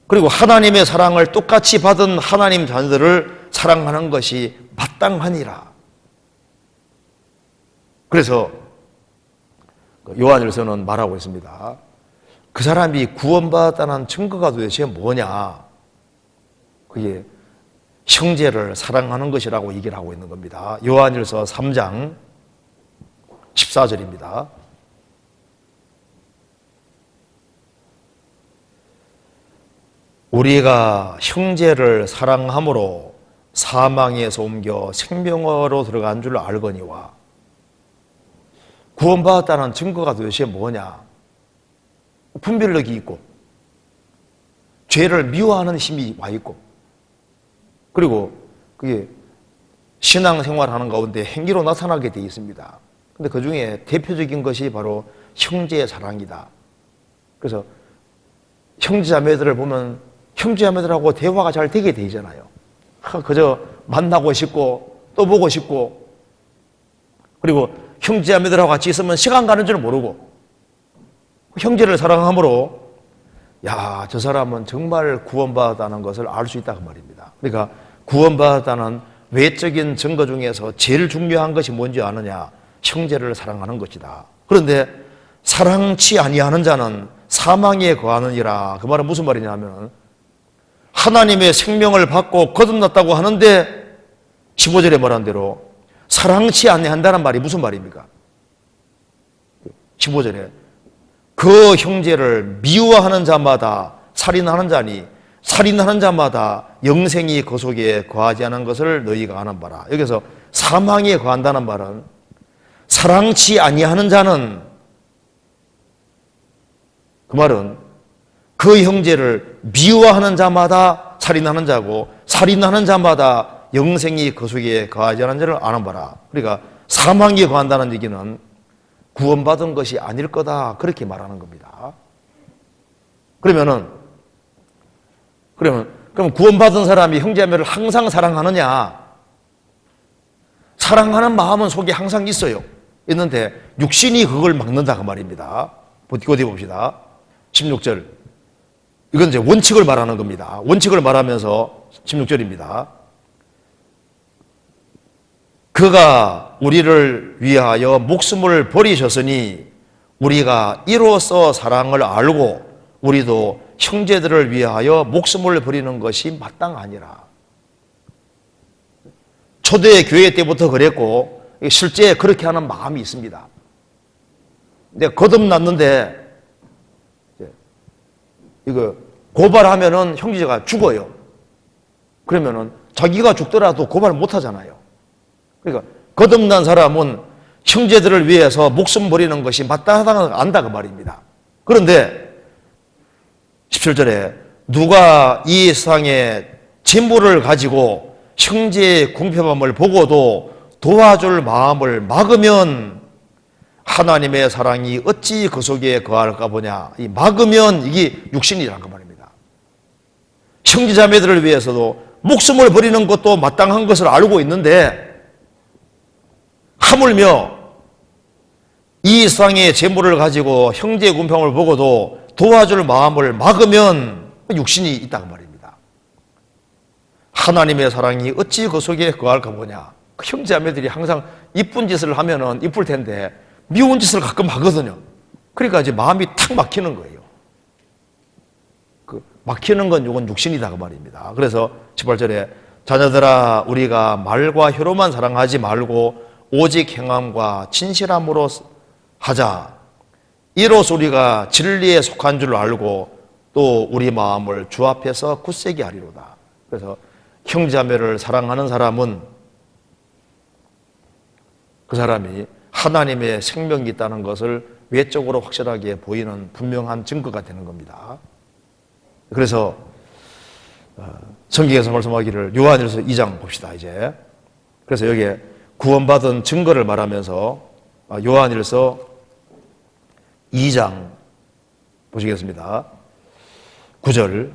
그리고 하나님의 사랑을 똑같이 받은 하나님 자녀들을 사랑하는 것이 마땅하니라. 그래서 요한일서는 말하고 있습니다. 그 사람이 구원받았다는 증거가 도대체 뭐냐? 그게 형제를 사랑하는 것이라고 얘기를 하고 있는 겁니다. 요한일서 3장 14절입니다. 우리가 형제를 사랑함으로 사망에서 옮겨 생명으로 들어간 줄 알거니와 구원받았다는 증거가 도대체 뭐냐? 분별력이 있고 죄를 미워하는 힘이 와 있고 그리고 그게 신앙생활하는 가운데 행위로 나타나게 되어 있습니다. 근데 그 중에 대표적인 것이 바로 형제의 사랑이다. 그래서 형제자매들을 보면 형제자매들하고 대화가 잘 되게 되잖아요. 그저 만나고 싶고 또 보고 싶고 그리고 형제자매들하고 같이 있으면 시간 가는 줄 모르고 형제를 사랑함으로 야, 저 사람은 정말 구원받았다는 것을 알 수 있다 그 말입니다. 그러니까 구원받았다는 외적인 증거 중에서 제일 중요한 것이 뭔지 아느냐? 형제를 사랑하는 것이다. 그런데 사랑치 아니하는 자는 사망에 거하느니라. 그 말은 무슨 말이냐면 하나님의 생명을 받고 거듭났다고 하는데 15절에 말한 대로 사랑치 아니한다는 말이 무슨 말입니까? 15절에 그 형제를 미워하는 자마다 살인하는 자니 살인하는 자마다 영생이 그 속에 거하지 않은 것을 너희가 아는 바라. 여기서 사망에 거한다는 말은 사랑치 아니하는 자는 그 말은 그 형제를 미워하는 자마다 살인하는 자고 살인하는 자마다 영생이 그 속에 거하지 않은 자를 아는 바라. 그러니까 사망에 거한다는 얘기는 구원받은 것이 아닐 거다 그렇게 말하는 겁니다. 그럼 구원받은 사람이 형제자매를 항상 사랑하느냐? 사랑하는 마음은 속에 항상 있어요. 있는데 육신이 그걸 막는다 그 말입니다. 어디 봅시다. 16절. 이건 이제 원칙을 말하는 겁니다. 원칙을 말하면서 16절입니다. 그가 우리를 위하여 목숨을 버리셨으니 우리가 이로써 사랑을 알고 우리도 형제들을 위하여 목숨을 버리는 것이 마땅하니라. 초대 교회 때부터 그랬고 실제 그렇게 하는 마음이 있습니다. 근데 거듭났는데 이거 고발하면은 형제가 죽어요. 그러면은 자기가 죽더라도 고발 못 하잖아요. 그러니까 거듭난 사람은 형제들을 위해서 목숨 버리는 것이 마땅하다는 걸 안다 그 말입니다. 그런데 17절에 누가 이 세상의 진보를 가지고 형제의 궁핍함을 보고도 도와줄 마음을 막으면 하나님의 사랑이 어찌 그 속에 거할까 보냐. 이 막으면 이게 육신이라는 그 말입니다. 형제자매들을 위해서도 목숨을 버리는 것도 마땅한 것을 알고 있는데 하물며 이 세상의 재물을 가지고 형제의 궁핍함을 보고도 도와줄 마음을 막으면 육신이 있다고 말입니다. 하나님의 사랑이 어찌 그 속에 거할까 보냐. 그 형제자매들이 항상 이쁜 짓을 하면은 이쁠 텐데 미운 짓을 가끔 하거든요. 그러니까 이제 마음이 탁 막히는 거예요. 그 막히는 건 이건 육신이다 그 말입니다. 그래서 18절에 자녀들아 우리가 말과 혀로만 사랑하지 말고 오직 행함과 진실함으로 하자. 이로써 우리가 진리에 속한 줄 알고 또 우리 마음을 주 앞에서 굳세게 하리로다. 그래서 형제자매를 사랑하는 사람은 그 사람이 하나님의 생명이 있다는 것을 외적으로 확실하게 보이는 분명한 증거가 되는 겁니다. 그래서 성경에서 말씀하기를 요한일서 2장 봅시다 이제. 그래서 여기에 구원받은 증거를 말하면서 요한일서 2장 보시겠습니다. 9절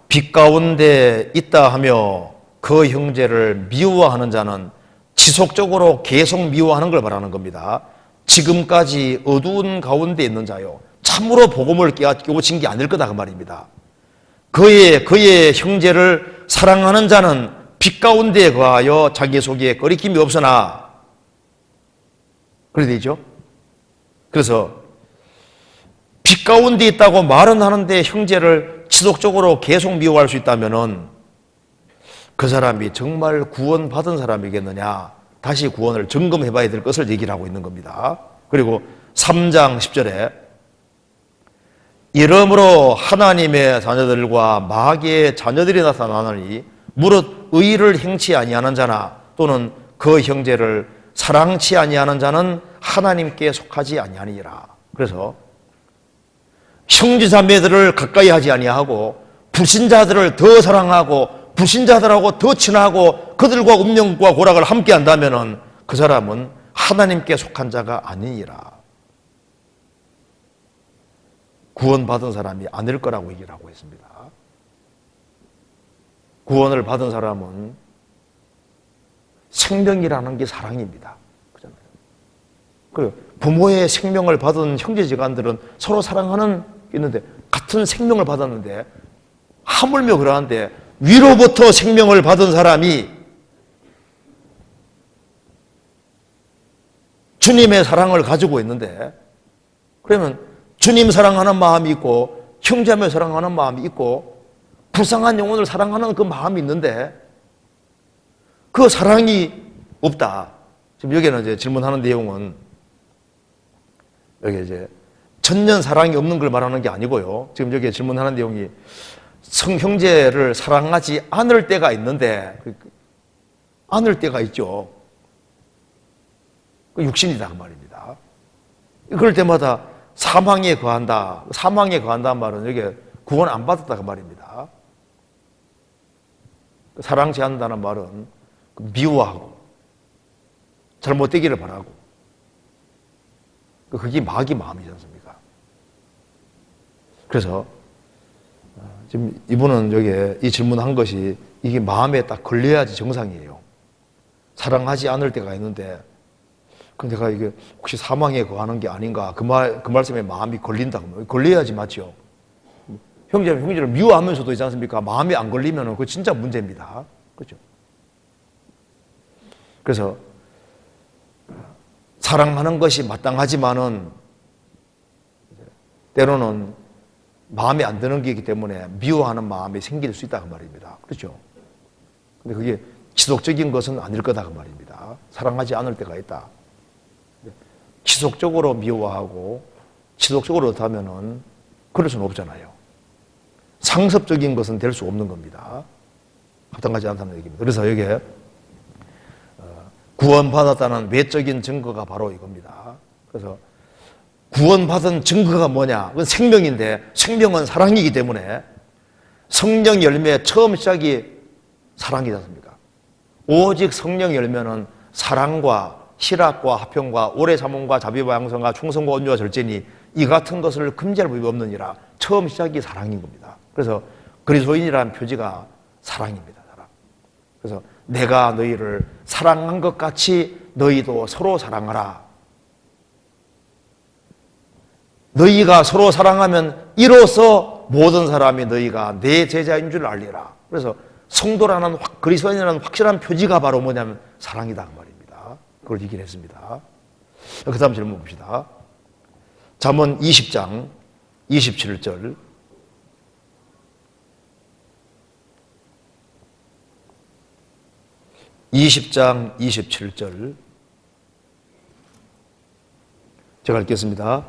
빛 가운데 있다 하며 그 형제를 미워하는 자는 지속적으로 계속 미워하는 걸 말하는 겁니다. 지금까지 어두운 가운데 있는 자요. 참으로 복음을 깨우친 게 아닐 거다 그 말입니다. 그의 형제를 사랑하는 자는 빛 가운데 거하여 자기 속에 거리낌이 없으나 그래 되죠? 그래서 빛 가운데 있다고 말은 하는데 형제를 지속적으로 계속 미워할 수 있다면은 그 사람이 정말 구원받은 사람이겠느냐? 다시 구원을 점검해 봐야 될 것을 얘기를 하고 있는 겁니다. 그리고 3장 10절에 이러므로 하나님의 자녀들과 마귀의 자녀들이 나타나느니 무릇 의를 행치 아니하는 자나 또는 그 형제를 사랑치 아니하는 자는 하나님께 속하지 아니하니라. 그래서 형제자매들을 가까이 하지 아니하고 불신자들을 더 사랑하고 불신자들하고 더 친하고 그들과 운명과 고락을 함께 한다면 그 사람은 하나님께 속한 자가 아니니라. 구원받은 사람이 아닐 거라고 얘기를 하고 있습니다. 구원을 받은 사람은 생명이라는 게 사랑입니다. 그렇잖아요. 그 부모의 생명을 받은 형제지간들은 서로 사랑하는 게 있는데 같은 생명을 받았는데 하물며 그러한데 위로부터 생명을 받은 사람이 주님의 사랑을 가지고 있는데 그러면 주님 사랑하는 마음이 있고 형제자매 사랑하는 마음이 있고 불쌍한 영혼을 사랑하는 그 마음이 있는데 그 사랑이 없다. 지금 여기는 이제 질문하는 내용은 여기 이제 전년 사랑이 없는 걸 말하는 게 아니고요. 지금 여기 질문하는 내용이 성형제를 사랑하지 않을 때가 있는데 않을 때가 있죠. 육신이다 그 말입니다. 그럴 때마다 사망에 거한다. 사망에 거한다는 말은 여기 구원 안 받았다 그 말입니다. 사랑치 않는다는 말은 미워하고 잘못되기를 바라고 그게 마귀 마음이지 않습니까? 그래서 지금 이분은 여기에 이 질문한 것이 이게 마음에 딱 걸려야지 정상이에요. 사랑하지 않을 때가 있는데 그럼 내가 이게 혹시 사망에 거하는 게 아닌가 그 말씀에 마음이 걸린다. 걸려야지 맞죠? 형제를 미워하면서도 있지 않습니까? 마음에 안 걸리면 그거 진짜 문제입니다. 그렇죠? 그래서 사랑하는 것이 마땅하지만은 때로는 마음에 안 드는 게 있기 때문에 미워하는 마음이 생길 수 있다 그 말입니다. 그렇죠? 근데 그게 지속적인 것은 아닐 거다 그 말입니다. 사랑하지 않을 때가 있다. 지속적으로 미워하고 지속적으로 그렇다면은 그럴 수는 없잖아요. 상습적인 것은 될 수 없는 겁니다. 합당하지 않다는 얘기입니다. 그래서 여기에 구원받았다는 외적인 증거가 바로 이겁니다. 그래서 구원받은 증거가 뭐냐? 그건 생명인데 생명은 사랑이기 때문에 성령 열매 처음 시작이 사랑이지 않습니까? 오직 성령 열매는 사랑과 실학과 화평과 오래 참음과 자비와 양성과 충성과 온유와 절제니 이 같은 것을 금지할 법이 없느니라. 처음 시작이 사랑인 겁니다. 그래서 그리스도인이라는 표지가 사랑입니다. 사랑. 그래서 내가 너희를 사랑한 것 같이 너희도 서로 사랑하라. 너희가 서로 사랑하면 이로써 모든 사람이 너희가 내 제자인 줄 알리라. 그래서 성도라는 그리스도인이라는 확실한 표지가 바로 뭐냐면 사랑이다 그 말입니다. 그걸 얘기를 했습니다. 그 다음 질문 봅시다. 잠언 20장 27절. (20장 27절) 제가 읽겠습니다.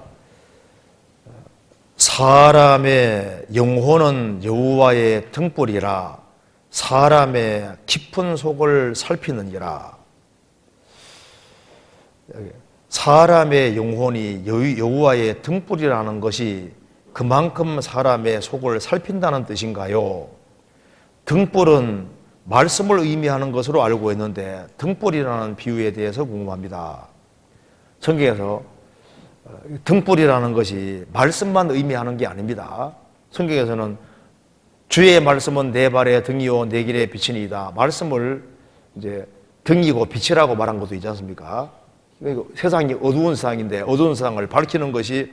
사람의 영혼은 여호와의 등불이라 사람의 깊은 속을 살피느니라. 사람의 영혼이 여호와의 등불이라는 것이 그만큼 사람의 속을 살핀다는 뜻인가요? 등불은 말씀을 의미하는 것으로 알고 있는데 등불이라는 비유에 대해서 궁금합니다. 성경에서 등불이라는 것이 말씀만 의미하는 게 아닙니다. 성경에서는 주의 말씀은 내 발의 등이요 내 길의 빛이니이다. 말씀을 이제 등이고 빛이라고 말한 것도 있지 않습니까? 세상이 어두운 세상인데 어두운 세상을 밝히는 것이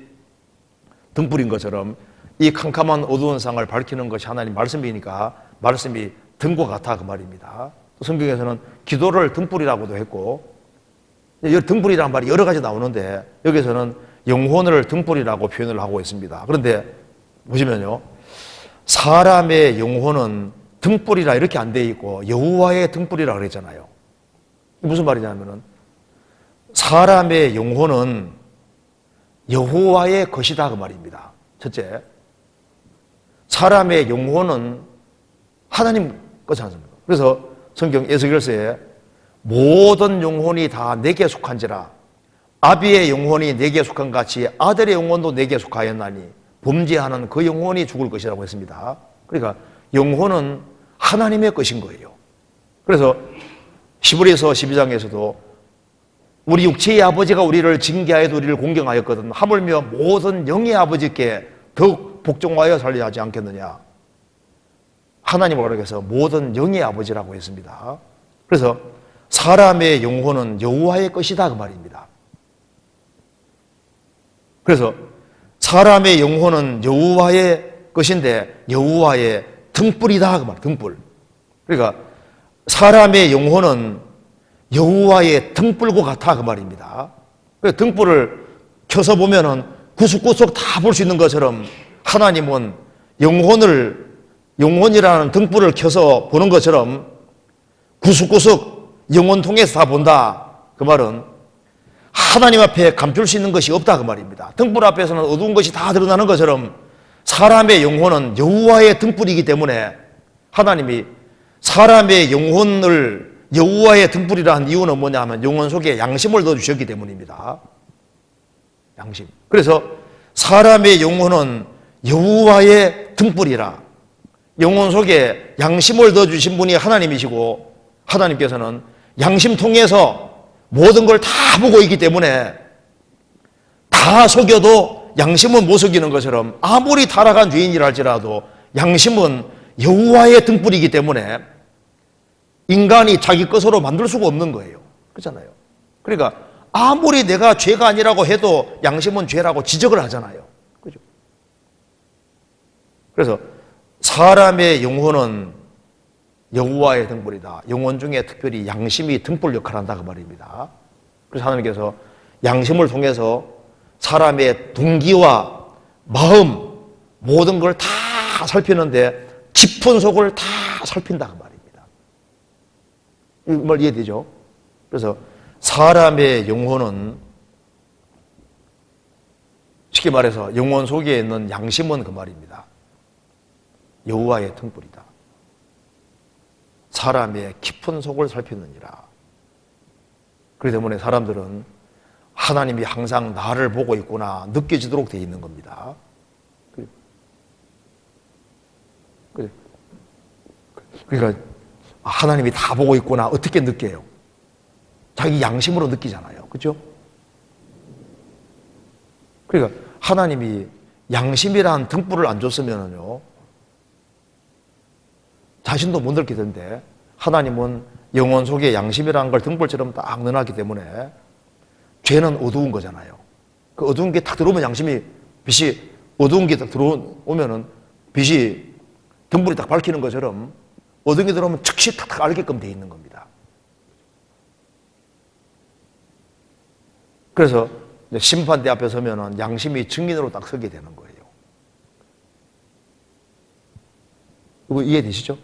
등불인 것처럼 이 캄캄한 어두운 세상을 밝히는 것이 하나님 말씀이니까 말씀이 등과 같아 그 말입니다. 성경에서는 기도를 등불이라고도 했고 등불이라는 말이 여러 가지 나오는데 여기서는 영혼을 등불이라고 표현을 하고 있습니다. 그런데 보시면요, 사람의 영혼은 등불이라 이렇게 안 돼 있고 여호와의 등불이라 그랬잖아요. 무슨 말이냐면은 사람의 영혼은 여호와의 것이다 그 말입니다. 첫째, 사람의 영혼은 하나님 것이 않습니까? 그래서 성경 에스겔서에 모든 영혼이 다 내게 속한지라 아비의 영혼이 내게 속한 같이 아들의 영혼도 내게 속하였나니 범죄하는 그 영혼이 죽을 것이라고 했습니다. 그러니까 영혼은 하나님의 것인 거예요. 그래서 히브리서 12장에서도 우리 육체의 아버지가 우리를 징계하여도 우리를 공경하였거든 하물며 모든 영의 아버지께 더욱 복종하여 살려야 하지 않겠느냐. 하나님을 그래서 모든 영의 아버지라고 했습니다. 그래서 사람의 영혼은 여호와의 것이다 그 말입니다. 그래서 사람의 영혼은 여호와의 것인데 여호와의 등불이다 그 말, 등불. 그러니까 사람의 영혼은 여호와의 등불과 같아 그 말입니다. 그래서 등불을 켜서 보면은 구석구석 다 볼 수 있는 것처럼 하나님은 영혼이라는 등불을 켜서 보는 것처럼 구석구석 영혼 통해서 다 본다. 그 말은 하나님 앞에 감출 수 있는 것이 없다 그 말입니다. 등불 앞에서는 어두운 것이 다 드러나는 것처럼 사람의 영혼은 여호와의 등불이기 때문에 하나님이 사람의 영혼을 여호와의 등불이라 한 이유는 뭐냐 하면 영혼 속에 양심을 넣어주셨기 때문입니다. 양심. 그래서 사람의 영혼은 여호와의 등불이라. 영혼 속에 양심을 넣어주신 분이 하나님이시고 하나님께서는 양심 통해서 모든 걸 다 보고 있기 때문에 다 속여도 양심은 못 속이는 것처럼 아무리 타락한 죄인이라 할지라도 양심은 여호와의 등불이기 때문에 인간이 자기 것으로 만들 수가 없는 거예요. 그렇잖아요. 그러니까 아무리 내가 죄가 아니라고 해도 양심은 죄라고 지적을 하잖아요. 그죠? 그래서 사람의 영혼은 여호와의 등불이다. 영혼 중에 특별히 양심이 등불 역할을 한다 그 말입니다. 그래서 하나님께서 양심을 통해서 사람의 동기와 마음 모든 걸 다 살피는데 깊은 속을 다 살핀다 그 말입니다. 이 말 이해되죠? 그래서 사람의 영혼은 쉽게 말해서 영혼 속에 있는 양심은 그 말입니다. 여호와의 등불이다. 사람의 깊은 속을 살피느니라. 그렇기 때문에 사람들은 하나님이 항상 나를 보고 있구나 느껴지도록 되어 있는 겁니다. 그러니까 하나님이 다 보고 있구나 어떻게 느껴요? 자기 양심으로 느끼잖아요. 그렇죠? 그러니까 하나님이 양심이란 등불을 안 줬으면요 자신도 못 느낄 텐데 하나님은 영혼 속에 양심이라는 걸 등불처럼 딱 넣어놨기 때문에 죄는 어두운 거잖아요. 그 어두운 게 딱 들어오면 양심이 빛이 어두운 게 딱 들어오면은 빛이 등불이 딱 밝히는 것처럼 어두운 게 들어오면 즉시 탁탁 알게끔 돼 있는 겁니다. 그래서 심판대 앞에 서면은 양심이 증인으로 딱 서게 되는 거예요. 이거 이해되시죠?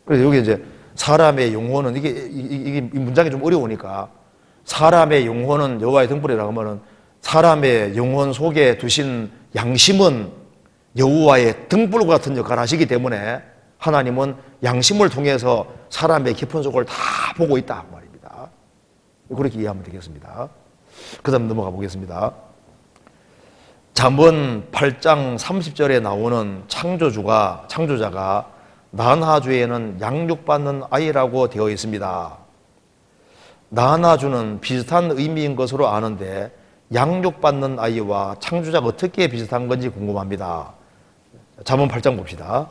그래서 여기 이제 사람의 영혼은 이게 이 문장이 좀 어려우니까 사람의 영혼은 여호와의 등불이라고 하면은 사람의 영혼 속에 두신 양심은 여호와의 등불 같은 역할을 하시기 때문에 하나님은 양심을 통해서 사람의 깊은 속을 다 보고 있다 말입니다. 그렇게 이해하면 되겠습니다. 그 다음 넘어가 보겠습니다. 잠언 8장 30절에 나오는 창조자가 나하주에는 양육받는 아이라고 되어 있습니다. 나하주는 비슷한 의미인 것으로 아는데 양육받는 아이와 창조자가 어떻게 비슷한 건지 궁금합니다. 잠언 8장 봅시다.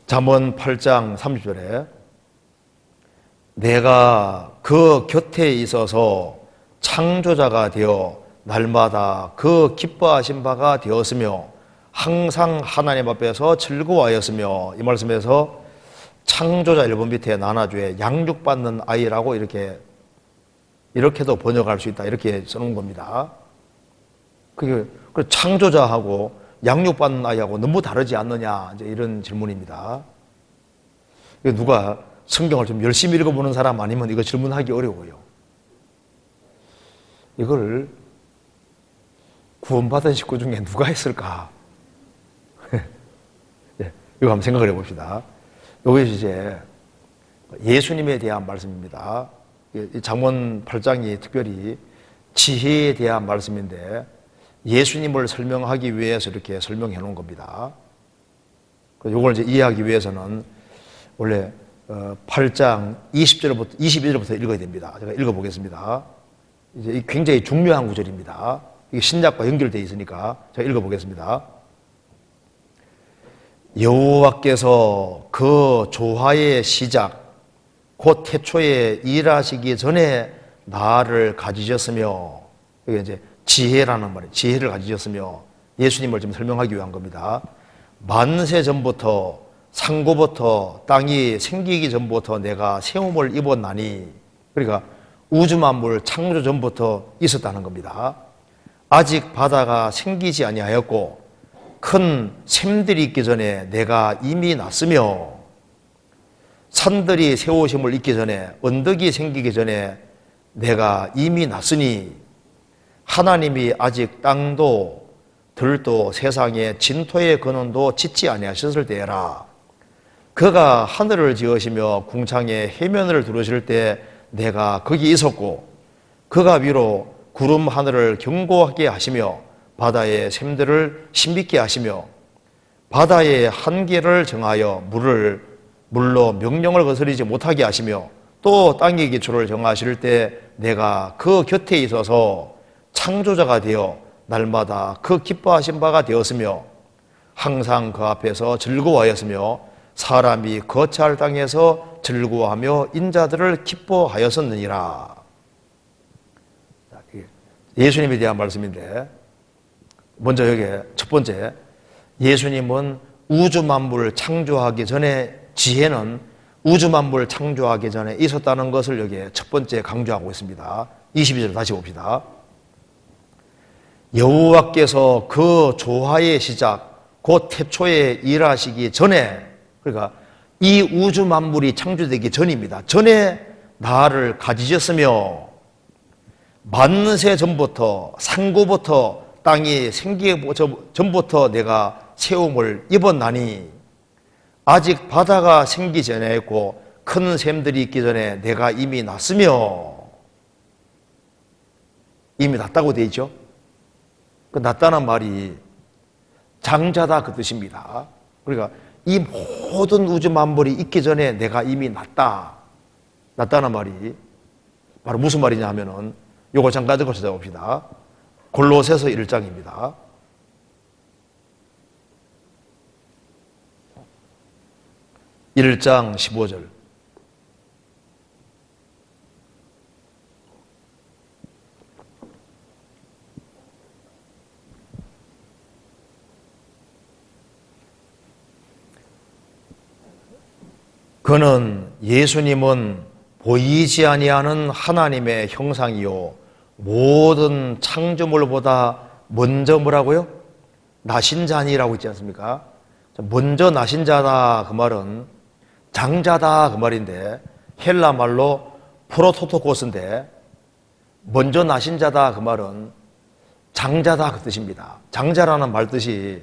잠언 8장 30절에 내가 그 곁에 있어서 창조자가 되어 날마다 그 기뻐하신 바가 되었으며 항상 하나님 앞에서 즐거워하였으며 이 말씀에서 창조자 1번 밑에 나눠주에 양육받는 아이라고 이렇게도 번역할 수 있다 이렇게 써놓은 겁니다. 그 창조자하고 양육받는 아이하고 너무 다르지 않느냐 이제 이런 질문입니다. 누가 성경을 좀 열심히 읽어보는 사람 아니면 이거 질문하기 어려워요. 이걸 구원받은 식구 중에 누가 했을까? 이거 한번 생각을 해봅시다. 이것이 이제 예수님에 대한 말씀입니다. 이 잠언 8장이 특별히 지혜에 대한 말씀인데 예수님을 설명하기 위해서 이렇게 설명해 놓은 겁니다. 이걸 이제 이해하기 위해서는 원래 8장 20절부터 21절부터 읽어야 됩니다. 제가 읽어보겠습니다. 이제 굉장히 중요한 구절입니다. 이게 신약과 연결되어 있으니까 제가 읽어보겠습니다. 여호와께서 그 조화의 시작 곧 태초에 일하시기 전에 나를 가지셨으며, 이게 이제 지혜라는 말이에요. 지혜를 가지셨으며 예수님을 지금 설명하기 위한 겁니다. 만세 전부터 상고부터 땅이 생기기 전부터 내가 세움을 입었나니, 그러니까 우주 만물 창조 전부터 있었다는 겁니다. 아직 바다가 생기지 아니하였고 큰 샘들이 있기 전에 내가 이미 났으며 산들이 세우심을 입기 전에 언덕이 생기기 전에 내가 이미 났으니 하나님이 아직 땅도 들도 세상에 진토의 근원도 짓지 아니하셨을 때에라. 그가 하늘을 지으시며 궁창에 해면을 두르실 때 내가 거기 있었고 그가 위로 구름 하늘을 견고하게 하시며 바다의 샘들을 신비케 하시며 바다의 한계를 정하여 물로 명령을 거스르지 못하게 하시며 또 땅의 기초를 정하실 때 내가 그 곁에 있어서 창조자가 되어 날마다 그 기뻐하신 바가 되었으며 항상 그 앞에서 즐거워하였으며 사람이 거처할 땅에서 즐거워하며 인자들을 기뻐하였었느니라. 예수님에 대한 말씀인데, 먼저 여기 첫 번째, 예수님은 우주 만물 창조하기 전에, 지혜는 우주 만물 창조하기 전에 있었다는 것을 여기에 첫 번째 강조하고 있습니다. 22절 다시 봅시다. 여호와께서 그 조화의 시작 곧 태초에 일하시기 전에, 그러니까 이 우주 만물이 창조되기 전입니다. 전에 나를 가지셨으며 만세 전부터 상고부터 땅이 생기기 전부터 내가 세움을 입었나니 아직 바다가 생기기 전에 했고 큰 샘들이 있기 전에 내가 이미 났으며, 이미 났다고 되어 있죠. 그 났다는 말이 장자다 그 뜻입니다. 그러니까 이 모든 우주 만물이 있기 전에 내가 이미 났다는 말이 바로 무슨 말이냐 하면은 요거 잠깐 듣고 찾아봅시다. 골로새서 1장입니다. (1장 15절) 그는 예수님은 보이지 아니하는 하나님의 형상이요 모든 창조물보다 먼저 뭐라고요? 나신 자니라고 있지 않습니까? 먼저 나신 자다 그 말은 장자다 그 말인데, 헬라 말로 프로토토코스인데 먼저 나신 자다 그 말은 장자다 그 뜻입니다. 장자라는 말 뜻이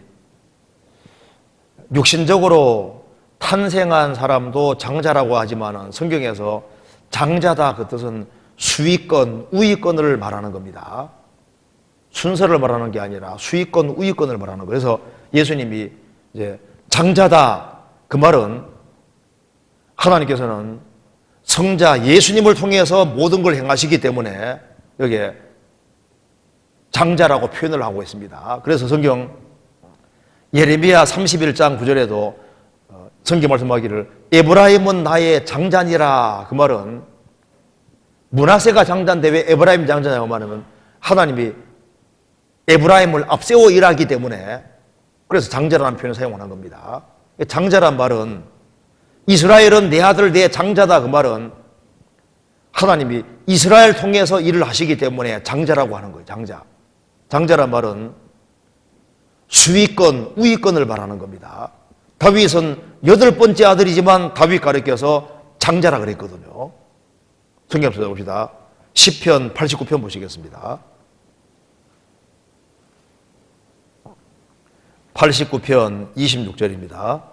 육신적으로 탄생한 사람도 장자라고 하지만 성경에서 장자다 그 뜻은 수위권, 우위권을 말하는 겁니다. 순서를 말하는 게 아니라 수위권, 우위권을 말하는 거예요. 그래서 예수님이 이제 장자다 그 말은 하나님께서는 성자 예수님을 통해서 모든 걸 행하시기 때문에 여기에 장자라고 표현을 하고 있습니다. 그래서 성경 예레미야 31장 9절에도 성경 말씀하기를 에브라임은 나의 장자니라 그 말은 므낫세가 장자인데 왜 에브라임 장자냐고 말하면 하나님이 에브라임을 앞세워 일하기 때문에 그래서 장자라는 표현을 사용하는 겁니다. 장자란 말은 이스라엘은 내 아들 내 장자다 그 말은 하나님이 이스라엘 통해서 일을 하시기 때문에 장자라고 하는 거예요. 장자란 말은 수위권, 우위권을 말하는 겁니다. 다윗은 8번째 아들이지만 다윗 가르쳐서 장자라 그랬거든요. 성경 찾아봅시다. 시편 89편 보시겠습니다. 89편 26절입니다.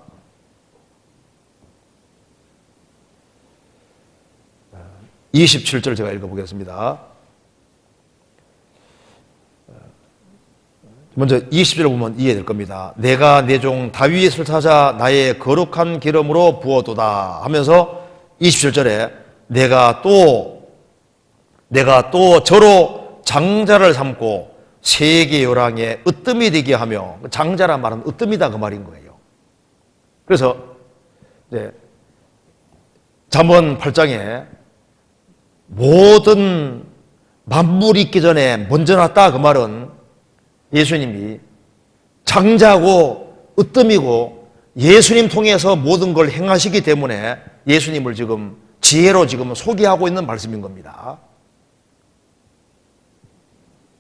27절 제가 읽어보겠습니다. 먼저 20절을 보면 이해될 겁니다. 내가 내 종 다윗을 찾아 나의 거룩한 기름으로 부어도다 하면서 27절에 내가 또 저로 장자를 삼고 세계 요랑에 으뜸이 되게 하며, 장자란 말은 으뜸이다 그 말인 거예요. 그래서 잠언 8장에 모든 만물이 있기 전에 먼저 났다 그 말은 예수님이 장자고 으뜸이고 예수님 통해서 모든 걸 행하시기 때문에 예수님을 지금 지혜로 지금 소개하고 있는 말씀인 겁니다.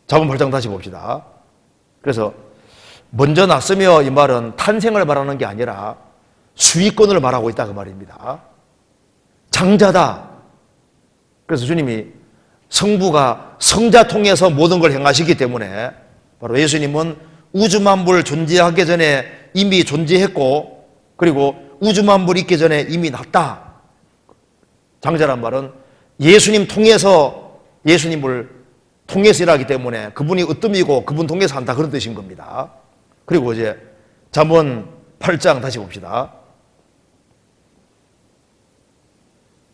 잠언 8장 다시 봅시다. 그래서 먼저 났으며 이 말은 탄생을 말하는 게 아니라 수익권을 말하고 있다 그 말입니다. 장자다. 그래서 주님이 성부가 성자 통해서 모든 걸 행하시기 때문에 바로 예수님은 우주만물 존재하기 전에 이미 존재했고, 그리고 우주만물 있기 전에 이미 났다. 장자란 말은 예수님 통해서, 예수님을 통해서 일하기 때문에 그분이 으뜸이고 그분 통해서 한다 그런 뜻인 겁니다. 그리고 이제 잠언 8장 다시 봅시다.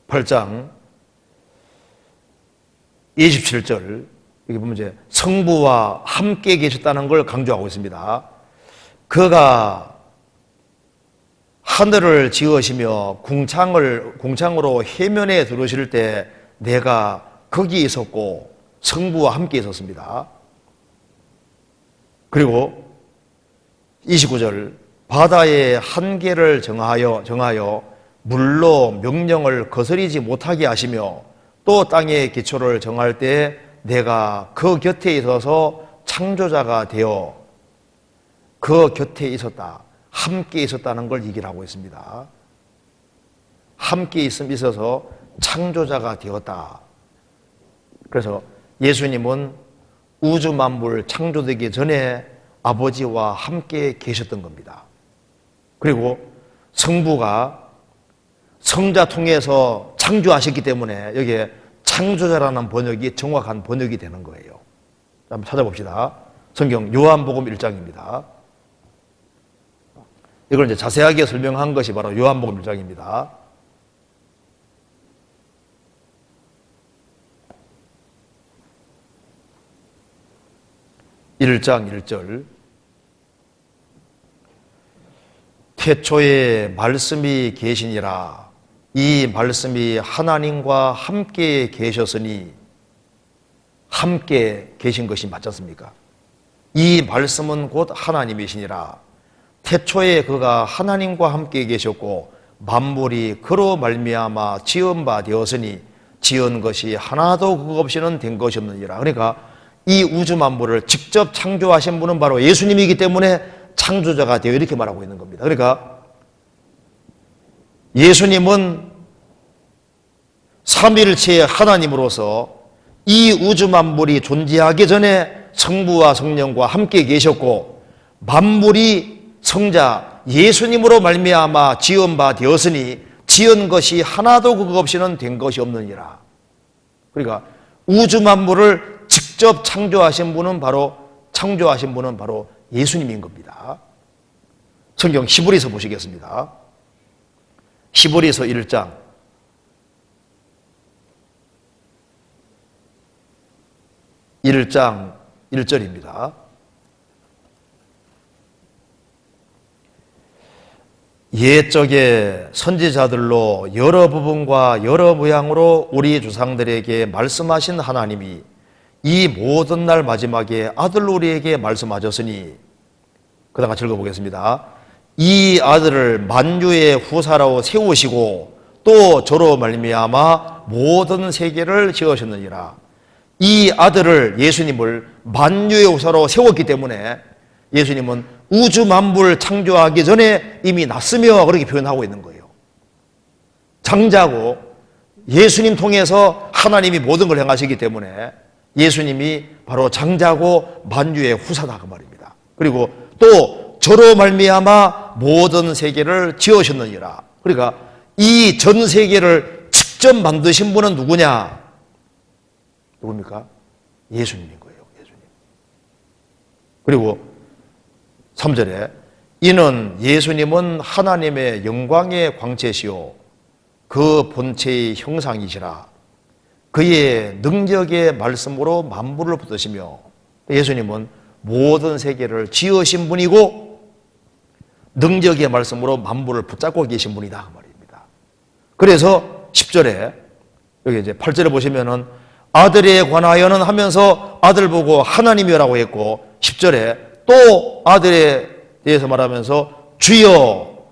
8장 27절 여기 보면 이제 성부와 함께 계셨다는 걸 강조하고 있습니다. 그가 하늘을 지으시며 궁창으로 해면에 들어오실 때 내가 거기 있었고 성부와 함께 있었습니다. 그리고 29절 바다의 한계를 정하여 물로 명령을 거스리지 못하게 하시며 또 땅의 기초를 정할 때 내가 그 곁에 있어서 창조자가 되어 그 곁에 있었다. 함께 있었다는 걸 얘기를 하고 있습니다. 함께 있어서 창조자가 되었다. 그래서 예수님은 우주 만물 창조되기 전에 아버지와 함께 계셨던 겁니다. 그리고 성부가 성자 통해서 창조하셨기 때문에 여기에 창조자라는 번역이 정확한 번역이 되는 거예요. 한번 찾아봅시다. 성경 요한복음 1장입니다. 이걸 이제 자세하게 설명한 것이 바로 요한복음 1장입니다. (1장 1절) 태초에 말씀이 계시니라. 이 말씀이 하나님과 함께 계셨으니, 함께 계신 것이 맞지 않습니까? 이 말씀은 곧 하나님이시니라. 태초에 그가 하나님과 함께 계셨고 만물이 그로 말미암아 지은 바 되었으니 지은 것이 하나도 그것 없이는 된 것이 없느니라. 그러니까 이 우주 만물을 직접 창조하신 분은 바로 예수님이기 때문에 창조자가 되어 이렇게 말하고 있는 겁니다. 그러니까 예수님은 삼위일체의 하나님으로서 이 우주 만물이 존재하기 전에 성부와 성령과 함께 계셨고 만물이 성자 예수님으로 말미암아 지은 바 되었으니 지은 것이 하나도 그것 없이는 된 것이 없느니라. 그러니까 우주 만물을 직접 창조하신 분은 바로 예수님인 겁니다. 성경 히브리서 보시겠습니다. 히브리서 1장 1절입니다. 옛적에 선지자들로 여러 부분과 여러 모양으로 우리 조상들에게 말씀하신 하나님이 이 모든 날 마지막에 아들로 우리에게 말씀하셨으니, 그 다음 같이 읽어보겠습니다. 이 아들을 만유의 후사로 세우시고 또 저로 말미암아 모든 세계를 지으셨느니라. 이 아들을, 예수님을 만유의 후사로 세웠기 때문에 예수님은 우주 만물 창조하기 전에 이미 났으며 그렇게 표현하고 있는 거예요. 장자고 예수님 통해서 하나님이 모든 걸 행하시기 때문에 예수님이 바로 장자고 만유의 후사다 그 말입니다. 그리고 또 저로 말미암아 모든 세계를 지으셨느니라. 그러니까 이 전 세계를 직접 만드신 분은 누구냐? 누굽니까? 예수님인 거예요. 예수님. 그리고 3절에 이는 예수님은 하나님의 영광의 광채시요 그 본체의 형상이시라. 그의 능력의 말씀으로 만물을 붙드시며, 예수님은 모든 세계를 지으신 분이고 능력의 말씀으로 만물을 붙잡고 계신 분이다 그 말입니다. 그래서 10절에 여기 이제 8절에 보시면은 아들에 관하여는 하면서 아들 보고 하나님이라고 했고, 10절에 또 아들에 대해서 말하면서 주여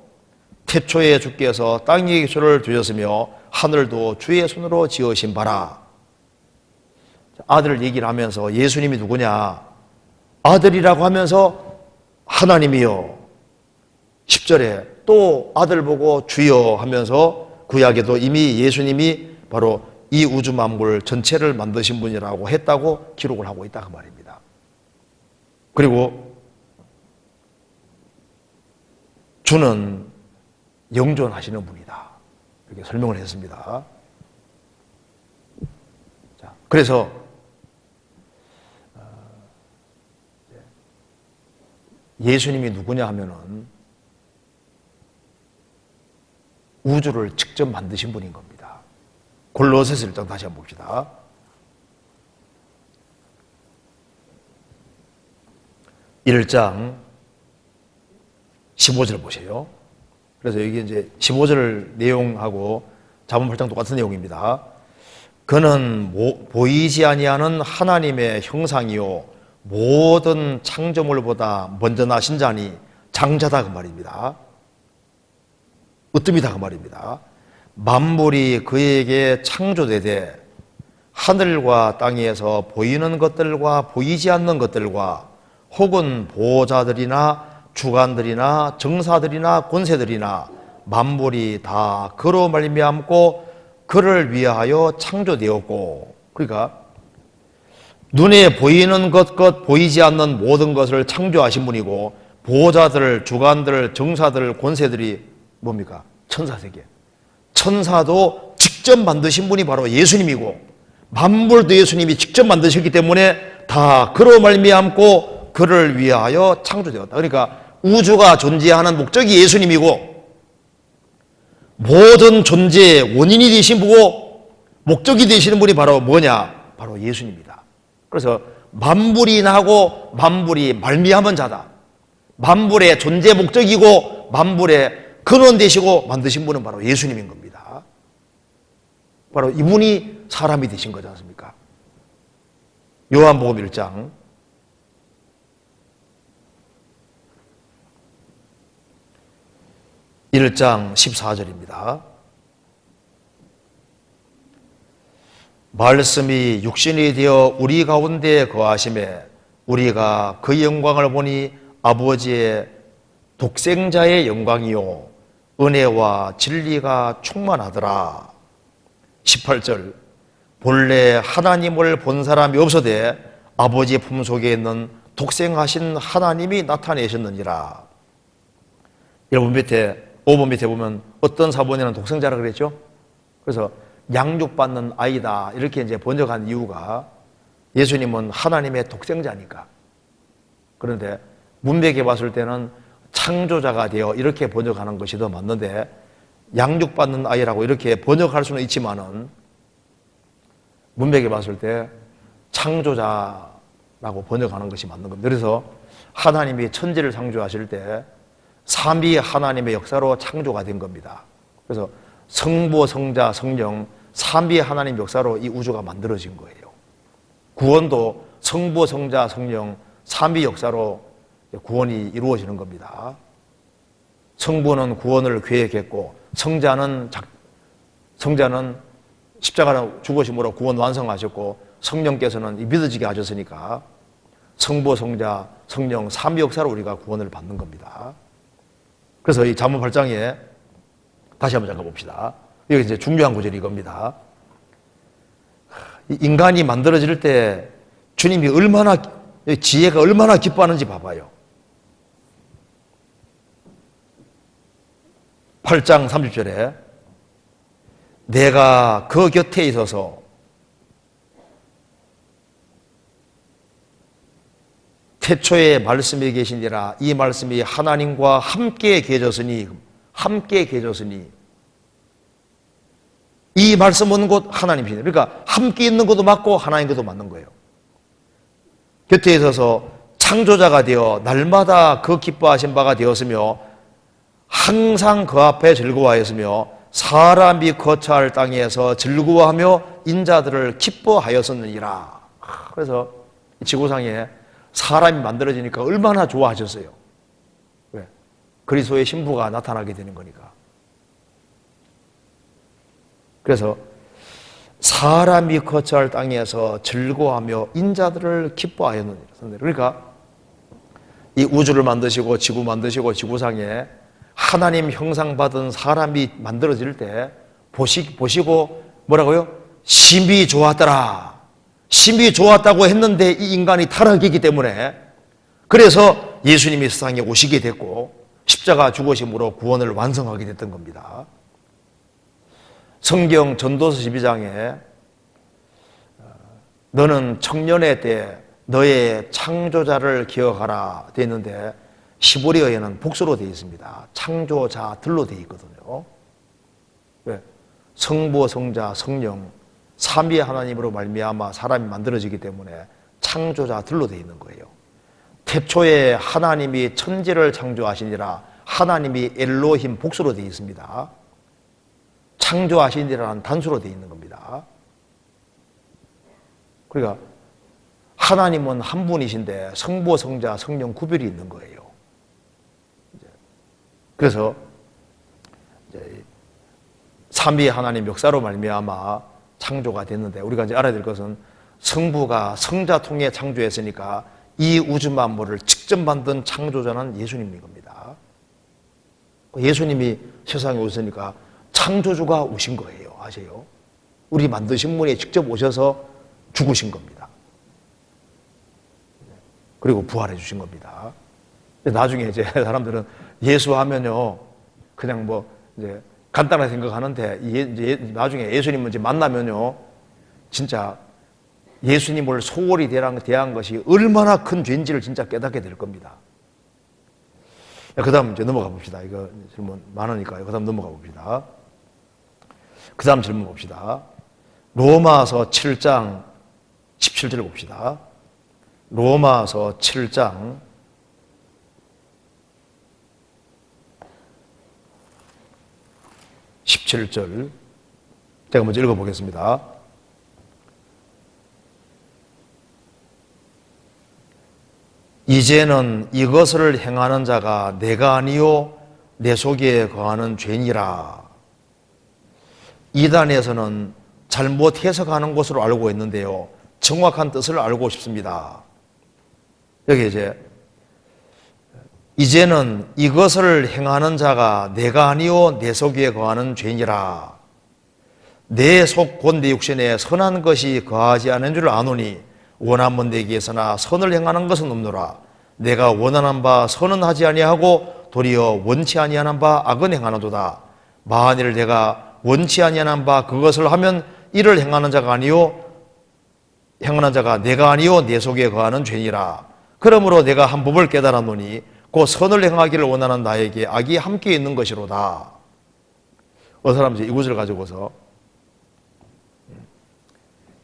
태초에 주께서 땅에 기초를 두셨으며 하늘도 주의 손으로 지으신 바라. 아들 얘기를 하면서 예수님이 누구냐? 아들이라고 하면서 하나님이요. 10절에 또 아들 보고 주여 하면서 구약에도 이미 예수님이 바로 이 우주 만물 전체를 만드신 분이라고 했다고 기록을 하고 있다 그 말입니다. 그리고 주는 영존하시는 분이다 이렇게 설명을 했습니다. 자, 그래서 예수님이 누구냐 하면은 우주를 직접 만드신 분인 겁니다. 골로새서 1장 다시 한번 봅시다. 1장 15절 보세요. 그래서 여기 이제 15절 내용하고 잠언 8장 똑같은 내용입니다. 그는 보이지 아니하는 하나님의 형상이요 모든 창조물보다 먼저 나신 자니 장자다 그 말입니다. 으뜸이다 그 말입니다. 만물이 그에게 창조되되 하늘과 땅에서 보이는 것들과 보이지 않는 것들과 혹은 보호자들이나 주관들이나 정사들이나 권세들이나 만물이 다 그로 말미암고 그를 위하여 창조되었고, 그러니까 눈에 보이는 것 보이지 않는 모든 것을 창조하신 분이고, 보호자들, 주관들, 정사들, 권세들이 뭡니까? 천사세계. 천사도 직접 만드신 분이 바로 예수님이고, 만물도 예수님이 직접 만드셨기 때문에 다 그로 말미암고 그를 위하여 창조되었다. 그러니까 우주가 존재하는 목적이 예수님이고 모든 존재의 원인이 되신 분이고 목적이 되시는 분이 바로 뭐냐? 바로 예수님이다. 그래서 만물이 나고 만물이 말미암은 자다. 만물의 존재 목적이고 만물의 근원 되시고 만드신 분은 바로 예수님인 겁니다. 바로 이분이 사람이 되신 거지 않습니까? 요한복음 1장 1장 14절입니다. 말씀이 육신이 되어 우리 가운데 거하심에 우리가 그 영광을 보니 아버지의 독생자의 영광이요 은혜와 진리가 충만하더라. 18절 본래 하나님을 본 사람이 없어되 아버지 품속에 있는 독생하신 하나님이 나타내셨느니라. 여러분 밑에 5번 밑에 보면 어떤 사본에는 독생자라 그랬죠? 그래서 양육받는 아이다 이렇게 이제 번역한 이유가 예수님은 하나님의 독생자니까. 그런데 문맥에 봤을 때는 창조자가 되어 이렇게 번역하는 것이 더 맞는데 양육받는 아이라고 이렇게 번역할 수는 있지만은 문맥에 봤을 때 창조자라고 번역하는 것이 맞는 겁니다. 그래서 하나님이 천지를 창조하실 때 삼위 하나님의 역사로 창조가 된 겁니다. 그래서 성부, 성자, 성령 삼위 하나님 역사로 이 우주가 만들어진 거예요. 구원도 성부, 성자, 성령 삼위 역사로 구원이 이루어지는 겁니다. 성부는 구원을 계획했고 성자는 십자가로 죽으심으로 구원 완성하셨고 성령께서는 믿어지게 하셨으니까 성부, 성자, 성령 삼위 역사로 우리가 구원을 받는 겁니다. 그래서 이 잠언 8장에 다시 한번 잠깐 봅시다. 여기 이제 중요한 구절이 이겁니다. 인간이 만들어질 때 주님이 얼마나 지혜가 얼마나 기뻐하는지 봐봐요. 8장 30절에 내가 그 곁에 있어서 태초에 말씀이 계시니라. 이 말씀이 하나님과 함께 계셨으니 이 말씀은 곧 하나님이시네. 그러니까 함께 있는 것도 맞고 하나님 것도 맞는 거예요. 곁에 있어서 창조자가 되어 날마다 그 기뻐하신 바가 되었으며 항상 그 앞에 즐거워하였으며 사람이 거처할 땅에서 즐거워하며 인자들을 기뻐하였었느니라. 그래서 지구상에 사람이 만들어지니까 얼마나 좋아하셨어요. 왜? 그리스도의 신부가 나타나게 되는 거니까. 그래서 사람이 거처할 땅에서 즐거워하며 인자들을 기뻐하였느니라. 그러니까 이 우주를 만드시고 지구 만드시고 지구상에 하나님 형상 받은 사람이 만들어질 때 보시고 뭐라고요? 심히 좋았더라. 심히 좋았다고 했는데 이 인간이 타락이기 때문에 그래서 예수님이 세상에 오시게 됐고 십자가 죽으심으로 구원을 완성하게 됐던 겁니다. 성경 전도서 12장에 너는 청년의 때 너의 창조자를 기억하라 되어 있는데 시보리어에는 복수로 되어 있습니다. 창조자들로 되어 있거든요. 왜? 성부, 성자, 성령 삼위의 하나님으로 말미암아 사람이 만들어지기 때문에 창조자들로 되어 있는 거예요. 태초에 하나님이 천지를 창조하시니라. 하나님이 엘로힘 복수로 되어 있습니다. 창조하시니라는 단수로 되어 있는 겁니다. 그러니까 하나님은 한 분이신데 성부, 성자, 성령 구별이 있는 거예요. 그래서 삼위의 하나님 역사로 말미암아 창조가 됐는데 우리가 이제 알아야 될 것은 성부가 성자 통해 창조했으니까 이 우주 만물을 직접 만든 창조자는 예수님인 겁니다. 예수님이 세상에 오셨으니까 창조주가 오신 거예요. 아세요? 우리 만드신 분이 직접 오셔서 죽으신 겁니다. 그리고 부활해 주신 겁니다. 나중에 이제 사람들은 예수 하면요, 그냥 뭐 이제 간단하게 생각하는데 이제 나중에 예수님을 이제 만나면요, 진짜 예수님을 소홀히 대한 것이 얼마나 큰 죄인지를 진짜 깨닫게 될 겁니다. 그 다음 이제 넘어가 봅시다. 이거 질문 많으니까요. 그 다음 넘어가 봅시다. 그 다음 질문 봅시다. 로마서 7장 17절 봅시다. 로마서 7장 17절 제가 먼저 읽어보겠습니다. 이제는 이것을 행하는 자가 내가 아니요 내 속에 거하는 죄니라. 이단에서는 잘못 해석하는 것으로 알고 있는데요, 정확한 뜻을 알고 싶습니다. 여기 이제는 이것을 행하는 자가 내가 아니요 내 속에 거하는 죄니라. 내 속 곧 내 육신에 선한 것이 거하지 않은 줄 아노니 원하면 내게서나 선을 행하는 것은 없노라. 내가 원하는 바 선은 하지 아니하고 도리어 원치 아니하는 바 악은 행하노도다. 만일 내가 원치 아니하는 바 그것을 하면 이를 행하는 자가 아니요 행하는 자가 내가 아니요 내 속에 거하는 죄니라. 그러므로 내가 한 법을 깨달았노니 곧 선을 행하기를 원하는 나에게 악이 함께 있는 것이로다. 어떤 사람은 이 구절을 가지고서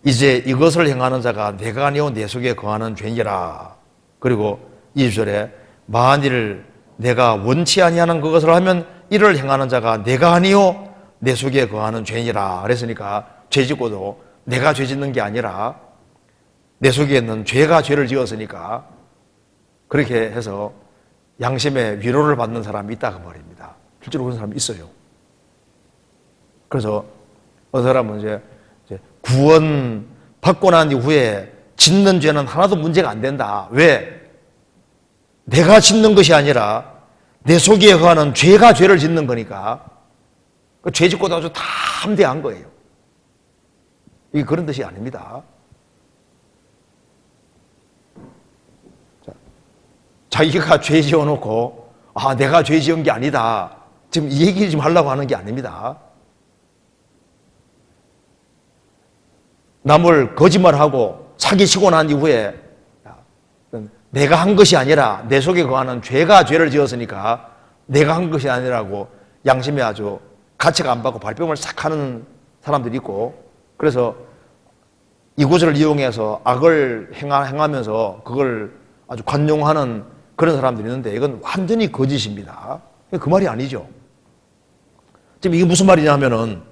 이제 이것을 행하는 자가 내가 아니요 내 속에 거하는 죄니라. 그리고 2절에 만일 내가 원치 아니하는 그것을 하면 이를 행하는 자가 내가 아니요 내 속에 거하는 죄니라. 그랬으니까 죄짓고도 내가 죄짓는 게 아니라 내 속에 있는 죄가 죄를 지었으니까 그렇게 해서 양심의 위로를 받는 사람이 있다고 말입니다. 실제로 그런 사람이 있어요. 그래서 어떤 사람은 이제 구원 받고 난 이후에 짓는 죄는 하나도 문제가 안 된다. 왜? 내가 짓는 것이 아니라 내 속에 거하는 죄가 죄를 짓는 거니까 그 죄 짓고 나서 다 함대한 거예요. 이게 그런 뜻이 아닙니다. 자기가 죄 지어놓고 내가 죄 지은 게 아니다, 지금 이 얘기 좀 하려고 하는 게 아닙니다. 남을 거짓말하고 사기치고 난 이후에 내가 한 것이 아니라 내 속에 거하는 죄가 죄를 지었으니까 내가 한 것이 아니라고 양심에 아주 가책 안 받고 발뺌을 싹 하는 사람들이 있고, 그래서 이곳을 이용해서 악을 행하면서 그걸 아주 관용하는 그런 사람들이 있는데, 이건 완전히 거짓입니다. 그 말이 아니죠. 지금 이게 무슨 말이냐 하면은,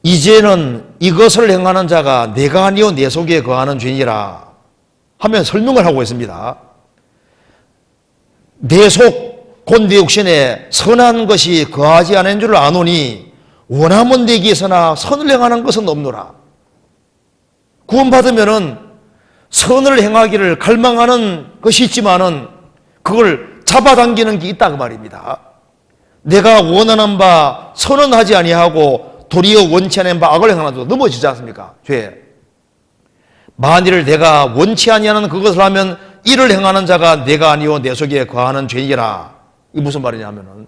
이제는 이것을 행하는 자가 내가 아니요 내 속에 거하는 죄니라 하면 설명을 하고 있습니다. 내 속, 곧 내 육신에 선한 것이 거하지 않은 줄 아노니 원하면 내게서나 선을 행하는 것은 없노라. 구원받으면은 선을 행하기를 갈망하는 것이 있지만은 그걸 잡아당기는 게 있다 그 말입니다. 내가 원하는 바 선은 하지 아니하고 도리어 원치 않은 바 악을 행하나도 넘어지지 않습니까? 죄. 만일 내가 원치 아니하는 그것을 하면 이를 행하는 자가 내가 아니오 내 속에 거하는 죄이라. 이 무슨 말이냐면은,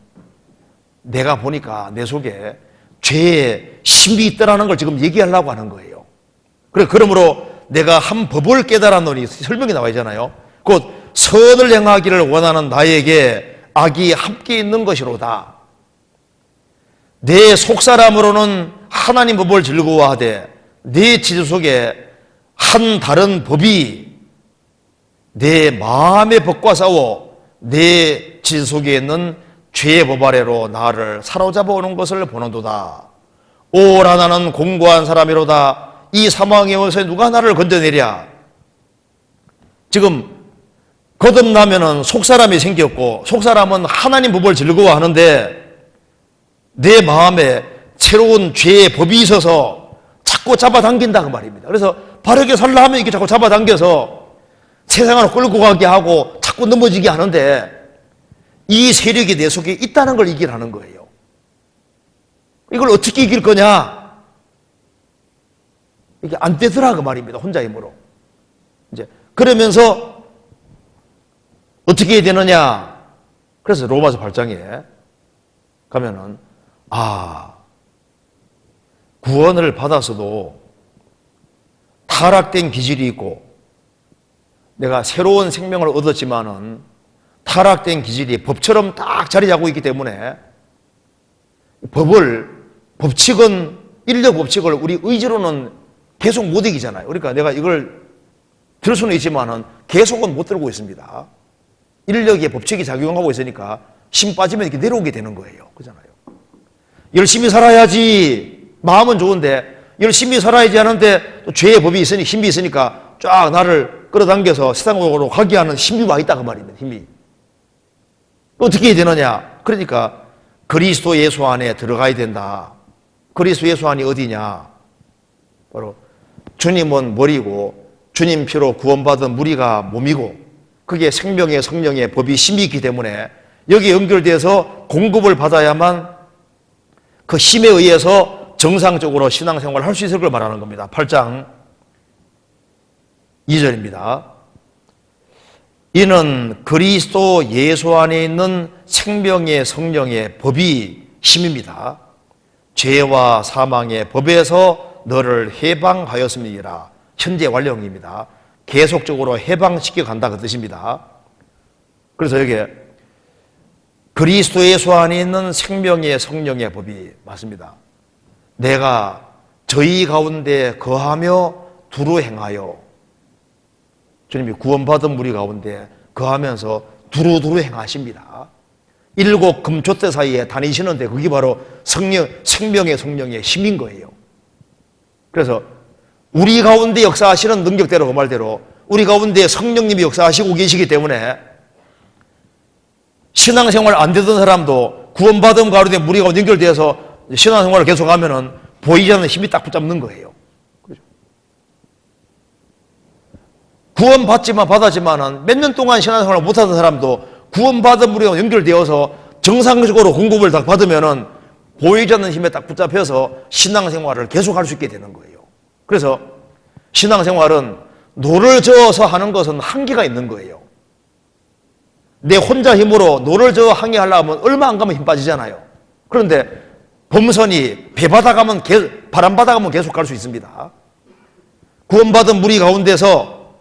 내가 보니까 내 속에 죄의 힘이 있다라는 걸 지금 얘기하려고 하는 거예요. 그러므로 내가 한 법을 깨달았노니, 설명이 나와 있잖아요. 곧 선을 행하기를 원하는 나에게 악이 함께 있는 것이로다. 내 속사람으로는 하나님 법을 즐거워하되 내 지주 속에 한 다른 법이 내 마음의 법과 싸워 내 지주 속에 있는 죄의 법 아래로 나를 사로잡아 오는 것을 보는도다. 오라 나는 공고한 사람이로다. 이 사망의 원수에 누가 나를 건져내랴. 지금 거듭나면은 속사람이 생겼고, 속사람은 하나님 법을 즐거워하는데 내 마음에 새로운 죄의 법이 있어서 자꾸 잡아당긴다 그 말입니다. 그래서 바르게 살라 하면 이게 자꾸 잡아당겨서 세상을 끌고 가게 하고 자꾸 넘어지게 하는데, 이 세력이 내 속에 있다는 걸 이기라는 거예요. 이걸 어떻게 이길 거냐? 이게 안 되더라 그 말입니다. 혼자 힘으로. 이제 그러면서 어떻게 해야 되느냐? 그래서 로마서 8장에 가면은, 구원을 받았어도 타락된 기질이 있고, 내가 새로운 생명을 얻었지만은 타락된 기질이 법처럼 딱 자리 잡고 있기 때문에 법칙은, 인력 법칙을 우리 의지로는 계속 못 이기잖아요. 그러니까 내가 이걸 들 수는 있지만은 계속은 못 들고 있습니다. 인력의 법칙이 작용하고 있으니까 힘 빠지면 이렇게 내려오게 되는 거예요. 그렇잖아요. 열심히 살아야지, 마음은 좋은데 열심히 살아야지 하는데 또 죄의 법이 있으니, 힘이 있으니까 쫙 나를 끌어당겨서 세상으로 가게 하는 힘이 와 있다 그 말입니다. 힘이. 어떻게 해야 되느냐? 그러니까 그리스도 예수 안에 들어가야 된다. 그리스도 예수 안이 어디냐? 바로 주님은 머리고 주님 피로 구원받은 무리가 몸이고, 그게 생명의 성령의 법이 힘이 있기 때문에 여기에 연결돼서 공급을 받아야만 그 힘에 의해서 정상적으로 신앙생활을 할 수 있을 걸 말하는 겁니다. 8장 2절입니다. 이는 그리스도 예수 안에 있는 생명의 성령의 법이 힘입니다. 죄와 사망의 법에서 너를 해방하였음이니라. 현재 완료형입니다. 계속적으로 해방시켜 간다 그 뜻입니다. 그래서 여기에 그리스도 예수 안에 있는 생명의 성령의 법이 맞습니다. 내가 저희 가운데 거하며 두루 행하여, 주님이 구원받은 무리 가운데 거하면서 두루두루 행하십니다. 7 금초대 사이에 다니시는데 그게 바로 생명의 성령의 힘인 거예요. 그래서 우리 가운데 역사하시는 능력대로 그 말대로 우리 가운데 성령님이 역사하시고 계시기 때문에 신앙생활 안 되던 사람도 구원받은 가운데 무리가 연결돼서 신앙생활을 계속하면은 보이지 않는 힘이 딱 붙잡는 거예요. 그렇죠? 받았지만은 몇 년 동안 신앙생활을 못하던 사람도 구원받은 무리가 연결되어서 정상적으로 공급을 딱 받으면은 보이지 않는 힘에 딱 붙잡혀서 신앙생활을 계속할 수 있게 되는 거예요. 그래서 신앙생활은 노를 저어서 하는 것은 한계가 있는 거예요. 내 혼자 힘으로 노를 저어 항해하려면 얼마 안 가면 힘 빠지잖아요. 그런데 범선이 바람 받아가면 계속 갈 수 있습니다. 구원받은 무리 가운데서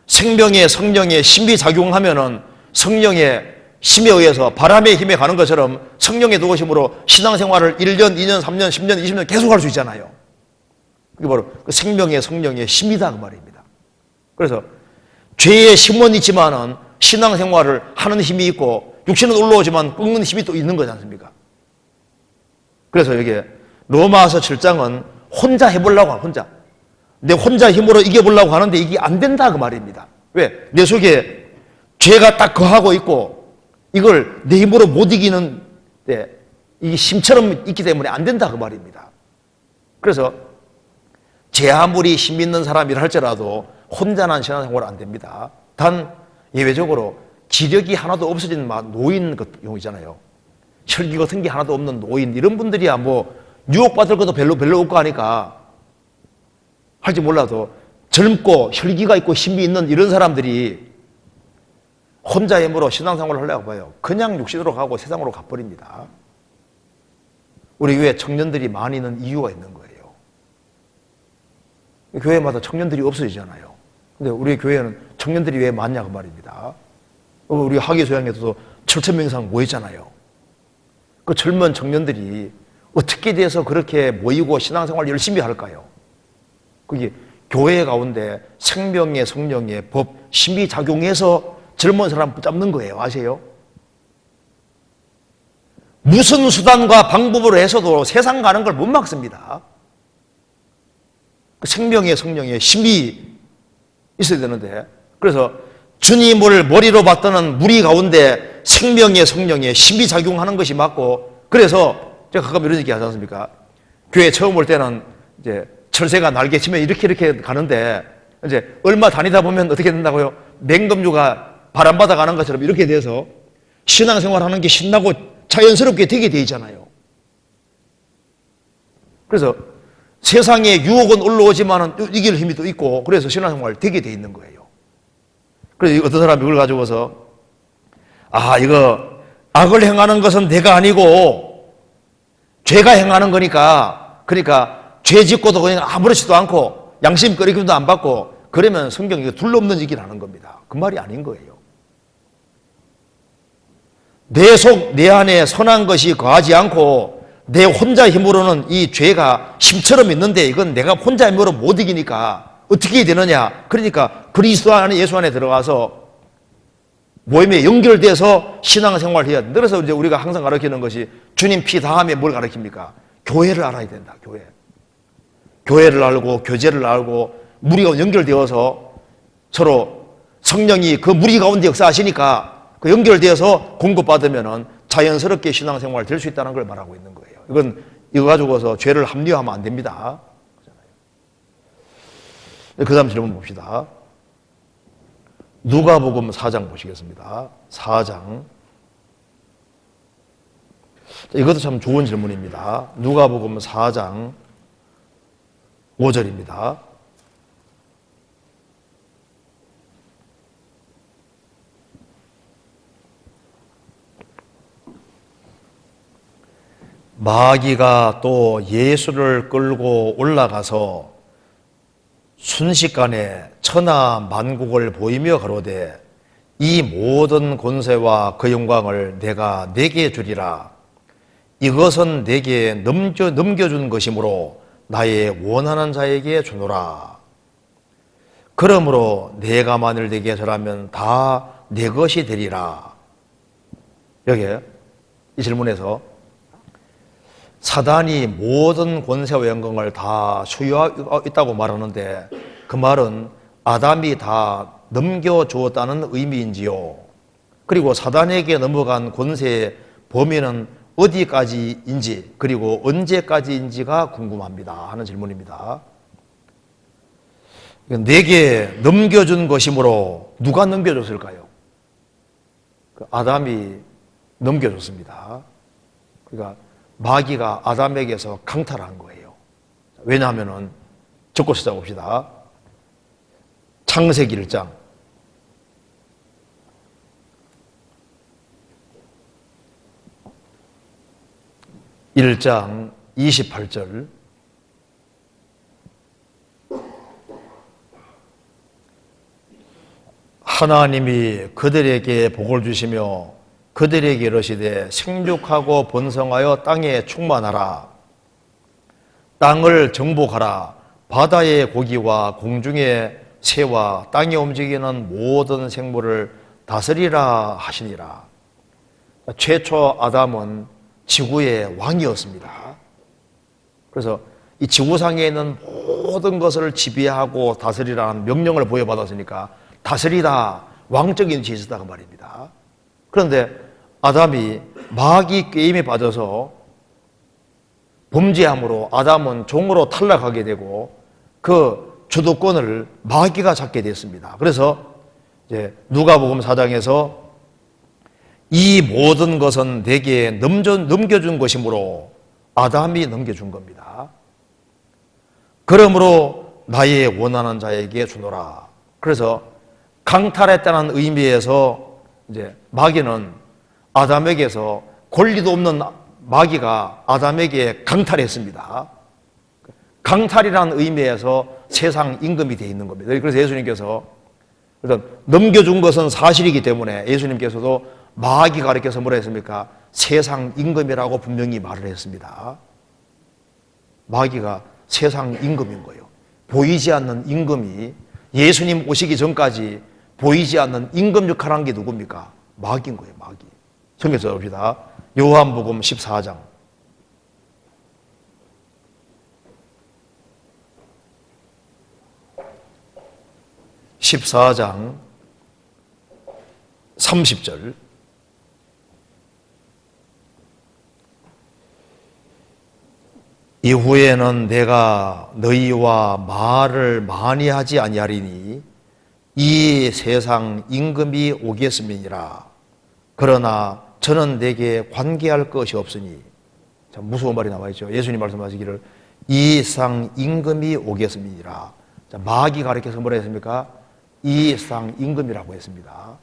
생명의 성령의 힘이 작용하면은 성령의 힘에 의해서 바람의 힘에 가는 것처럼 성령의 도우심으로 신앙생활을 1년, 2년, 3년, 10년, 20년 계속 할 수 있잖아요. 그게 바로 그 생명의 성령의 힘이다 그 말입니다. 그래서 죄의 힘은 있지만은 신앙생활을 하는 힘이 있고 육신은 올라오지만 꺾는 힘이 또 있는 거지 않습니까? 그래서 여기에 로마서 7장은 혼자 해보려고 혼자. 내 혼자 힘으로 이겨보려고 하는데 이게 안 된다 그 말입니다. 왜? 내 속에 죄가 딱 거하고 있고 이걸 내 힘으로 못 이기는 이게 힘처럼 있기 때문에 안 된다 그 말입니다. 그래서 제 아무리 힘 있는 사람이라 할지라도 혼자는 신앙생활 안 됩니다. 단 예외적으로 지력이 하나도 없어진 노인 경우잖아요. 혈기 같은 게 하나도 없는 노인 이런 분들이야 뭐 유혹받을 것도 별로 없고 하니까 할지 몰라도 젊고 혈기가 있고 힘이 있는 이런 사람들이 혼자 힘으로 신앙생활을 하려고 봐요. 그냥 육신으로 가고 세상으로 가버립니다. 우리 교회 청년들이 많이 있는 이유가 있는 거예요. 교회마다 청년들이 없어지잖아요. 근데 우리 교회는 청년들이 왜 많냐 그 말입니다. 우리 학예소양에서도 7,000명 이상 모였잖아요. 그 젊은 청년들이 어떻게 돼서 그렇게 모이고 신앙생활 열심히 할까요? 그게 교회 가운데 생명의 성령의 법, 힘이 작용해서 젊은 사람 붙잡는 거예요. 아세요? 무슨 수단과 방법으로 해서도 세상 가는 걸 못 막습니다. 그 생명의 성령의 힘이 있어야 되는데 그래서 주님을 머리로 받드는 무리 가운데 생명의 성령의 힘이 작용하는 것이 맞고 그래서 제가 가끔 이런 얘기 하지 않습니까? 교회 처음 올 때는 이제 철새가 날개치면 이렇게 가는데 이제 얼마 다니다 보면 어떻게 된다고요? 맹금류가 바람 받아가는 것처럼 이렇게 돼서 신앙생활 하는 게 신나고 자연스럽게 되게 돼 있잖아요. 그래서 세상에 유혹은 올라오지만은 이길 힘이 또 있고 그래서 신앙생활 되게 돼 있는 거예요. 그래서 어떤 사람이 이걸 가지고서 이거 악을 행하는 것은 내가 아니고 죄가 행하는 거니까 그러니까 죄 짓고도 그냥 아무렇지도 않고 양심 끓이기도 안 받고 그러면 성경이 둘러없는 얘기를 하는 겁니다. 그 말이 아닌 거예요. 내 속, 내 안에 선한 것이 거하지 않고 내 혼자 힘으로는 이 죄가 힘처럼 있는데 이건 내가 혼자 힘으로 못 이기니까 어떻게 되느냐. 그러니까 그리스도 안에 예수 안에 들어가서 모임에 연결돼서 신앙생활을 해야 된다. 그래서 이제 우리가 항상 가르치는 것이 주님 피 다음에 뭘 가르칩니까? 교회를 알아야 된다. 교회. 교회를 알고 교제를 알고 무리가 연결되어서 서로 성령이 그 무리 가운데 역사하시니까 그 연결되어서 공급받으면은 자연스럽게 신앙생활 될 수 있다는 걸 말하고 있는 거예요. 이거 가지고서 죄를 합리화하면 안 됩니다. 그 다음 질문 봅시다. 누가복음 4장 보시겠습니다. 4장. 이것도 참 좋은 질문입니다. 누가복음 4장 5절입니다. 마귀가 또 예수를 끌고 올라가서 순식간에 천하 만국을 보이며 가로되 이 모든 권세와 그 영광을 내가 네게 주리라. 이것은 내게 넘겨준 것이므로 나의 원하는 자에게 주노라. 그러므로 내가 만일 내게 절하면 다 내 것이 되리라. 여기에 이 질문에서 사단이 모든 권세와 영광을 다 소유하고 있다고 말하는데 그 말은 아담이 다 넘겨주었다는 의미인지요? 그리고 사단에게 넘어간 권세의 범위는 어디까지인지 그리고 언제까지인지가 궁금합니다 하는 질문입니다. 내게 넘겨준 것이므로 누가 넘겨줬을까요? 아담이 넘겨줬습니다. 그러니까 마귀가 아담에게서 강탈한 거예요. 왜냐하면은 적고 찾아봅시다. 창세기 1장. 1장 28절. 하나님이 그들에게 복을 주시며 그들에게 이르시되 생육하고 번성하여 땅에 충만하라. 땅을 정복하라. 바다의 고기와 공중의 새와 땅에 움직이는 모든 생물을 다스리라 하시니라. 최초 아담은 지구의 왕이었습니다. 그래서 이 지구상에 있는 모든 것을 지배하고 다스리라는 명령을 부여받았으니까 다스리다, 왕적인 지에 있었다고 말입니다. 그런데 아담이 마귀 게임에 빠져서 범죄함으로 아담은 종으로 탈락하게 되고 그 주도권을 마귀가 잡게 됐습니다. 그래서 이제 누가복음 4장에서 이 모든 것은 내게 넘겨준 것이므로 아담이 넘겨준 겁니다. 그러므로 나의 원하는 자에게 주노라. 그래서 강탈했다는 의미에서 이제 마귀는 아담에게서 권리도 없는 마귀가 아담에게 강탈했습니다. 강탈이라는 의미에서 세상 임금이 되어 있는 겁니다. 그래서 예수님께서 넘겨준 것은 사실이기 때문에 예수님께서도 마귀가 가르쳐서 뭐라 했습니까? 세상 임금이라고 분명히 말을 했습니다. 마귀가 세상 임금인 거예요. 보이지 않는 임금이 예수님 오시기 전까지 보이지 않는 임금 역할을 한 게 누굽니까? 마귀인 거예요, 마귀. 성경에서 봅시다. 요한복음 14장. 14장 30절. 이후에는 내가 너희와 말을 많이 하지 아니하리니 이 세상 임금이 오겠음이니라. 그러나 저는 내게 관계할 것이 없으니. 참 무서운 말이 나와 있죠. 예수님 말씀하시기를 이 세상 임금이 오겠음이니라. 자, 마귀가 가르쳐서 뭐라 했습니까? 이 세상 임금이라고 했습니다.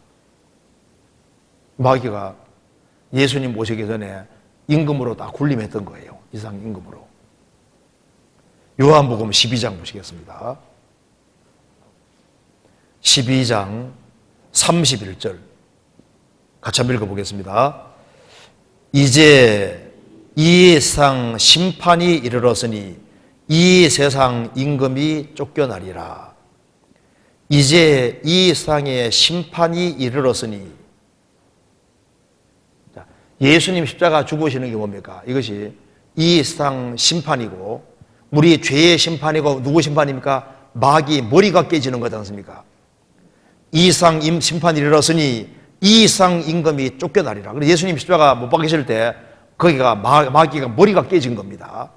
마귀가 예수님 오시기 전에 임금으로 다 군림했던 거예요. 이 세상 임금으로. 요한복음 12장 보시겠습니다. 12장 31절 같이 한번 읽어보겠습니다. 이제 이 세상 심판이 이르렀으니 이 세상 임금이 쫓겨나리라. 이제 이 세상에 심판이 이르렀으니. 예수님 십자가 죽으시는 게 뭡니까? 이것이 이 세상 심판이고 우리 죄의 심판이고 누구 심판입니까? 마귀 머리가 깨지는 거지 않습니까? 이 세상 심판이 이르렀으니 이 세상 임금이 쫓겨나리라. 그래서 예수님 십자가 못 박히실 때 거기가 마귀가 머리가 깨진 겁니다.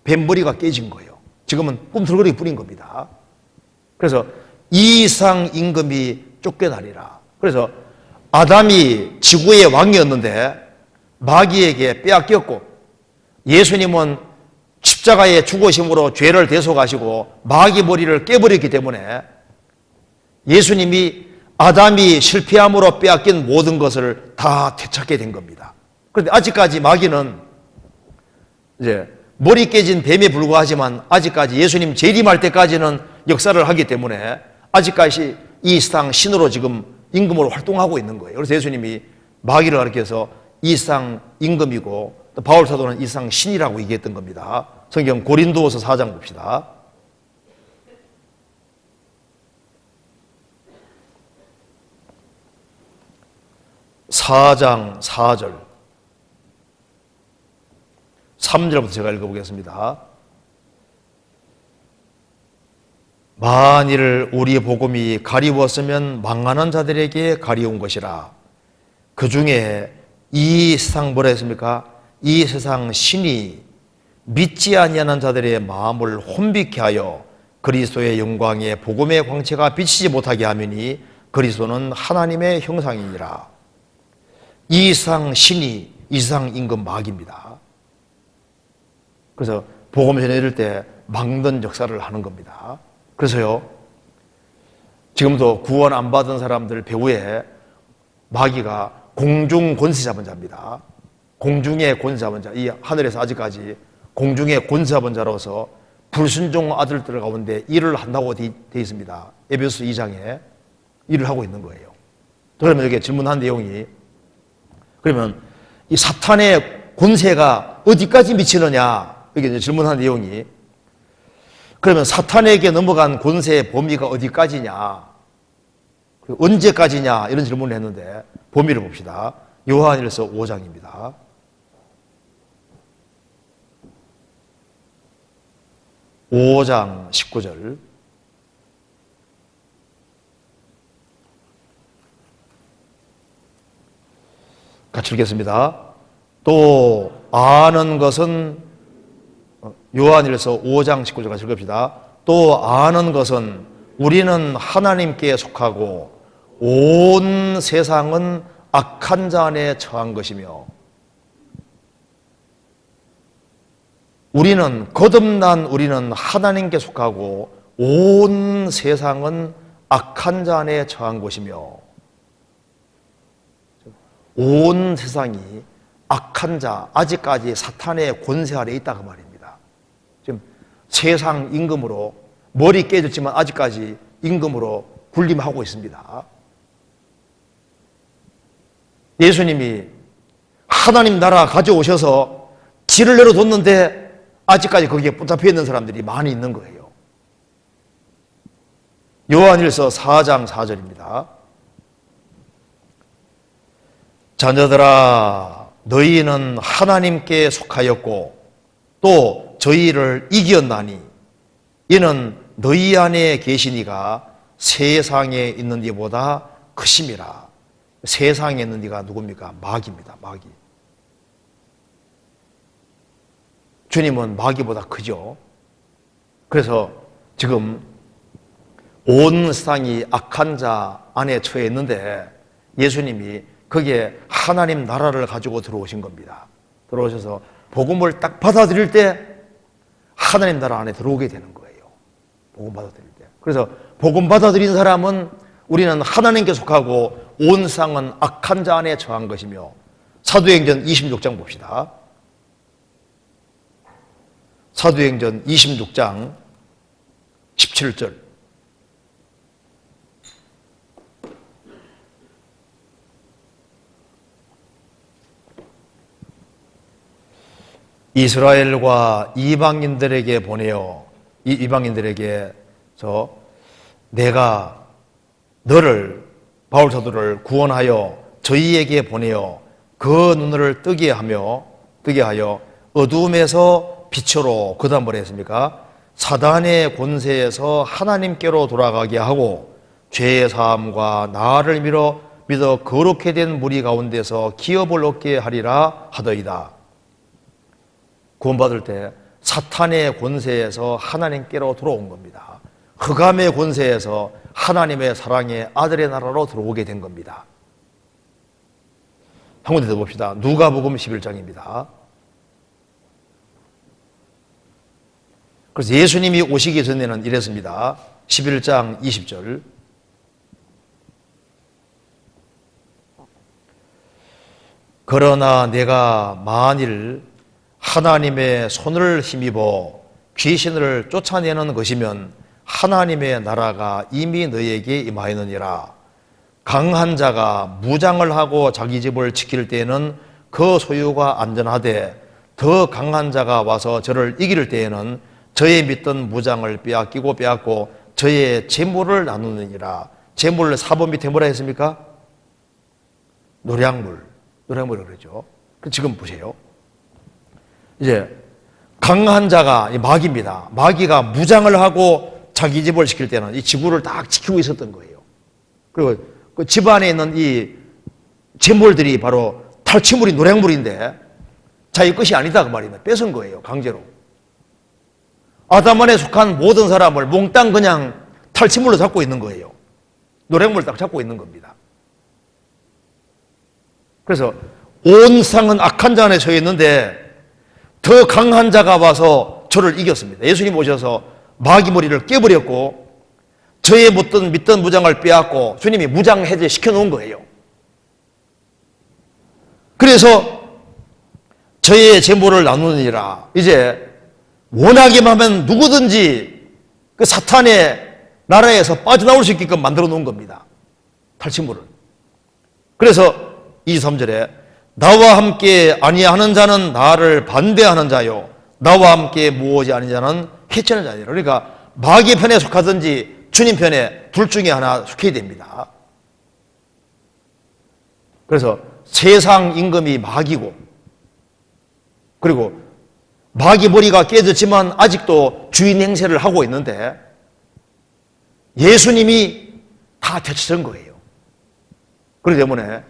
뱀머리가 깨진 거예요. 지금은 꿈틀거리기 뿐인 겁니다. 그래서 이 세상 임금이 쫓겨나리라. 그래서 아담이 지구의 왕이었는데 마귀에게 빼앗겼고 예수님은 십자가의 죽으심으로 죄를 대속하시고 마귀 머리를 깨버렸기 때문에 예수님이 아담이 실패함으로 빼앗긴 모든 것을 다 되찾게 된 겁니다. 그런데 아직까지 마귀는 이제 머리 깨진 뱀에 불과하지만 아직까지 예수님 재림할 때까지는 역사를 하기 때문에 아직까지 이 세상 신으로 지금 임금으로 활동하고 있는 거예요. 그래서 예수님이 마귀를 가리켜서 이 세상 임금이고 또 바울 사도는 이 세상 신이라고 얘기했던 겁니다. 성경 고린도후서 4장 봅시다. (4장 4절) 3절부터 제가 읽어보겠습니다. 만일 우리 복음이 가리웠으면 망하는 자들에게 가리운 것이라. 그 중에 이 세상 뭐라 했습니까? 이 세상 신이 믿지 아니하는 자들의 마음을 혼비케 하여 그리스도의 영광의 복음의 광채가 비치지 못하게 하미니 그리스도는 하나님의 형상이니라. 이 세상 신이 이 세상 임금 마귀입니다. 그래서 복음 전해질 때 막는 역사를 하는 겁니다. 그래서요, 지금도 구원 안 받은 사람들 배후에 마귀가 공중 권세 잡은 자입니다. 공중의 권세하던 자, 이 하늘에서 아직까지 공중의 권세하던 자로서 불순종 아들들 가운데 일을 한다고 되어 있습니다. 에베소 2장에 일을 하고 있는 거예요. 그러면 여기 질문한 내용이, 그러면 이 사탄의 권세가 어디까지 미치느냐, 이게 이제 질문한 내용이, 그러면 사탄에게 넘어간 권세의 범위가 어디까지냐, 언제까지냐, 이런 질문을 했는데 범위를 봅시다. 요한일서 5장입니다. (5장) 19절. 같이 읽겠습니다. 또 아는 것은, 요한일서 5장 19절 같이 읽읍시다. 또 아는 것은 우리는 하나님께 속하고 온 세상은 악한 자 안에 처한 것이며, 우리는 거듭난 우리는 하나님께 속하고 온 세상은 악한 자 안에 처한 것이며, 온 세상이 악한 자, 아직까지 사탄의 권세 아래 있다 그 말입니다. 지금 세상 임금으로, 머리 깨졌지만 아직까지 임금으로 군림하고 있습니다. 예수님이 하나님 나라 가져오셔서 길을 내려뒀는데 아직까지 거기에 붙잡혀 있는 사람들이 많이 있는 거예요. 요한일서 4장 4절입니다. 자녀들아, 너희는 하나님께 속하였고 또 저희를 이겼나니 이는 너희 안에 계시니가 세상에 있는 이보다 크심이라. 세상에 있는 이가 누굽니까? 마귀입니다. 마귀. 주님은 마귀보다 크죠. 그래서 지금 온 세상이 악한 자 안에 처해 있는데 예수님이 거기에 하나님 나라를 가지고 들어오신 겁니다. 들어오셔서 복음을 딱 받아들일 때 하나님 나라 안에 들어오게 되는 거예요. 복음 받아들일 때. 그래서 복음 받아들인 사람은 우리는 하나님께 속하고 온 세상은 악한 자 안에 처한 것이며, 사도행전 26장 봅시다. 사도행전 26장 17절. 이스라엘과 이방인들에게 보내어, 이 이방인들에게 내가 너를, 바울 사도를 구원하여 저희에게 보내어 그 눈을 뜨게 하여 어둠에서 빛으로, 그 다음 뭐라 했습니까? 사단의 권세에서 하나님께로 돌아가게 하고 죄의 사함과 나를 믿어 거룩게 된 무리 가운데서 기업을 얻게 하리라 하더이다. 구원받을 때 사탄의 권세에서 하나님께로 돌아온 겁니다. 흑암의 권세에서 하나님의 사랑의 아들의 나라로 들어오게 된 겁니다. 한 군데 더 봅시다. 누가복음 11장입니다. 그래서 예수님이 오시기 전에는 이랬습니다. 11장 20절. 그러나 내가 만일 하나님의 손을 힘입어 귀신을 쫓아내는 것이면 하나님의 나라가 이미 너에게 임하였느니라. 강한 자가 무장을 하고 자기 집을 지킬 때에는 그 소유가 안전하되 더 강한 자가 와서 저를 이길 때에는 저의 믿던 무장을 빼앗고 저의 재물을 나누느니라. 재물 4번 밑에 뭐라 했습니까? 노량물이라고 그러죠. 지금 보세요. 이제 강한 자가 마귀입니다. 마귀가 무장을 하고 자기 집을 지킬 때는 이 지구를 딱 지키고 있었던 거예요. 그리고 그 집 안에 있는 이 재물들이 바로 탈취물이 노량물인데 자기 것이 아니다 그 말입니다. 뺏은 거예요. 강제로. 아담 안에 속한 모든 사람을 몽땅 그냥 탈취물로 잡고 있는 거예요. 노량물을 딱 잡고 있는 겁니다. 그래서 온 세상은 악한 자 안에 처해 있는데 더 강한 자가 와서 저를 이겼습니다. 예수님 오셔서 마귀 머리를 깨버렸고 저의 믿던 무장을 빼앗고 주님이 무장 해제 시켜놓은 거예요. 그래서 저의 재물을 나누니라. 이제 원하기만 하면 누구든지 그 사탄의 나라에서 빠져나올 수 있게끔 만들어 놓은 겁니다. 탈취물을. 그래서 23절에 나와 함께 아니하는 자는 나를 반대하는 자요 나와 함께 모으지 않은 자는 해치는 자니라. 그러니까 마귀 편에 속하든지 주님 편에 둘 중에 하나 속해야 됩니다. 그래서 세상 임금이 마귀고, 그리고 마귀 머리가 깨졌지만 아직도 주인 행세를 하고 있는데 예수님이 다 대처한 거예요. 그렇기 때문에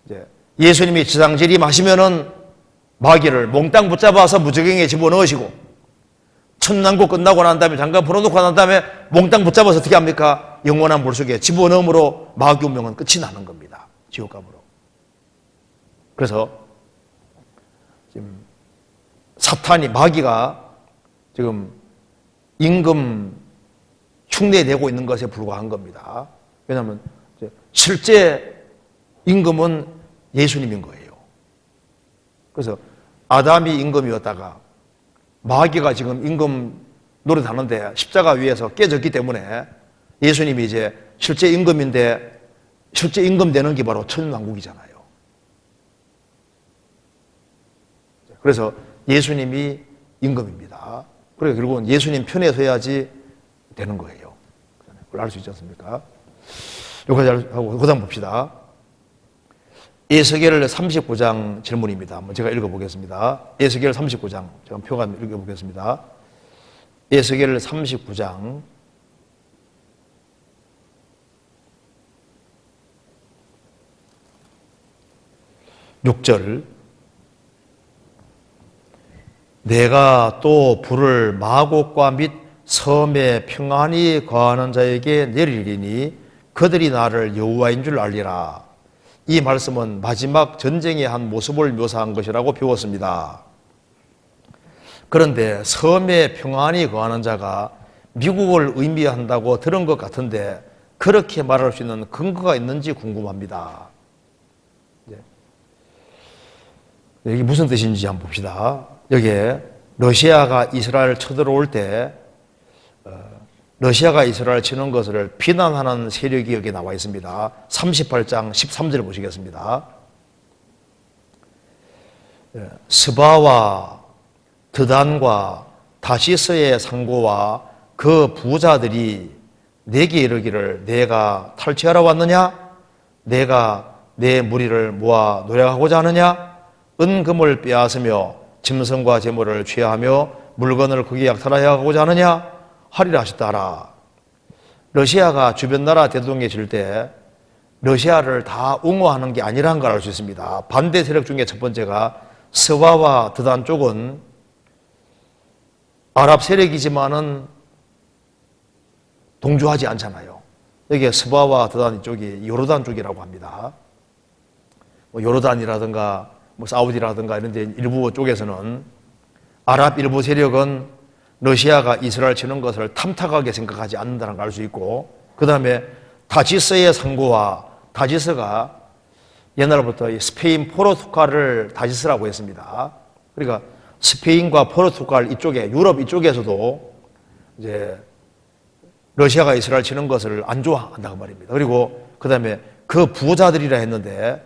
이제 예수님이 지상재림하시면은 마귀를 몽땅 붙잡아서 무저갱에 집어넣으시고, 천난국 끝나고 난 다음에 잠깐 풀어놓고 난 다음에 몽땅 붙잡아서 어떻게 합니까? 영원한 물속에 집어넣음으로 마귀 운명은 끝이 나는 겁니다. 지옥감으로. 그래서 지금 사탄이, 마귀가 지금 임금 흉내내고 있는 것에 불과한 겁니다. 왜냐하면 실제 임금은 예수님인 거예요. 그래서 아담이 임금이었다가 마귀가 지금 임금 노릇하는데 십자가 위에서 깨졌기 때문에 예수님이 이제 실제 임금인데, 실제 임금 되는 게 바로 천왕국이잖아요. 그래서 예수님이 임금입니다. 그래서 결국은 예수님 편에 서야지 되는 거예요. 그걸 알 수 있지 않습니까? 여기까지 하고 그 다음 봅시다. 에스겔 39장 질문입니다. 한번 제가 읽어보겠습니다. 에스겔 39장 제가 표간 읽어보겠습니다. 에스겔 39장 6절 내가 또 불을 마곡과 및 섬에 평안히 거하는 자에게 내리리니 그들이 나를 여호와인 줄 알리라. 이 말씀은 마지막 전쟁의 한 모습을 묘사한 것이라고 배웠습니다. 그런데 섬에 평안히 거하는 자가 미국을 의미한다고 들은 것 같은데 그렇게 말할 수 있는 근거가 있는지 궁금합니다. 이게 무슨 뜻인지 한번 봅시다. 여기에 러시아가 이스라엘 쳐들어올 때 러시아가 이스라엘 치는 것을 비난하는 세력이 여기 나와 있습니다. 38장 13절 보시겠습니다. 스바와 드단과 다시스의 상고와 그 부자들이 내게 이르기를 내가 탈취하러 왔느냐? 내가 내 무리를 모아 노력하고자 하느냐? 은금을 빼앗으며 짐승과 재물을 취하하며 물건을 크게 약탈하고자 하느냐? 하리라 하셨다라. 러시아가 주변 나라 대동에 질 때 러시아를 다 옹호하는 게 아니라는 걸 알 수 있습니다. 반대 세력 중에 첫 번째가 스바와 드단 쪽은 아랍 세력이지만은 동조하지 않잖아요. 여기에 스바와 드단 쪽이 요르단 쪽이라고 합니다. 요르단이라든가 사우디라든가 이런 데 일부 쪽에서는 아랍 일부 세력은 러시아가 이스라엘 치는 것을 탐탁하게 생각하지 않는다는 걸 알 수 있고, 그 다음에 다지스의 상고와, 다지스가 옛날부터 이 스페인 포르투갈을 다지스라고 했습니다. 그러니까 스페인과 포르투갈 이쪽에, 유럽 이쪽에서도 이제 러시아가 이스라엘 치는 것을 안 좋아한다고 말입니다. 그리고 그 다음에 그 부자들이라 했는데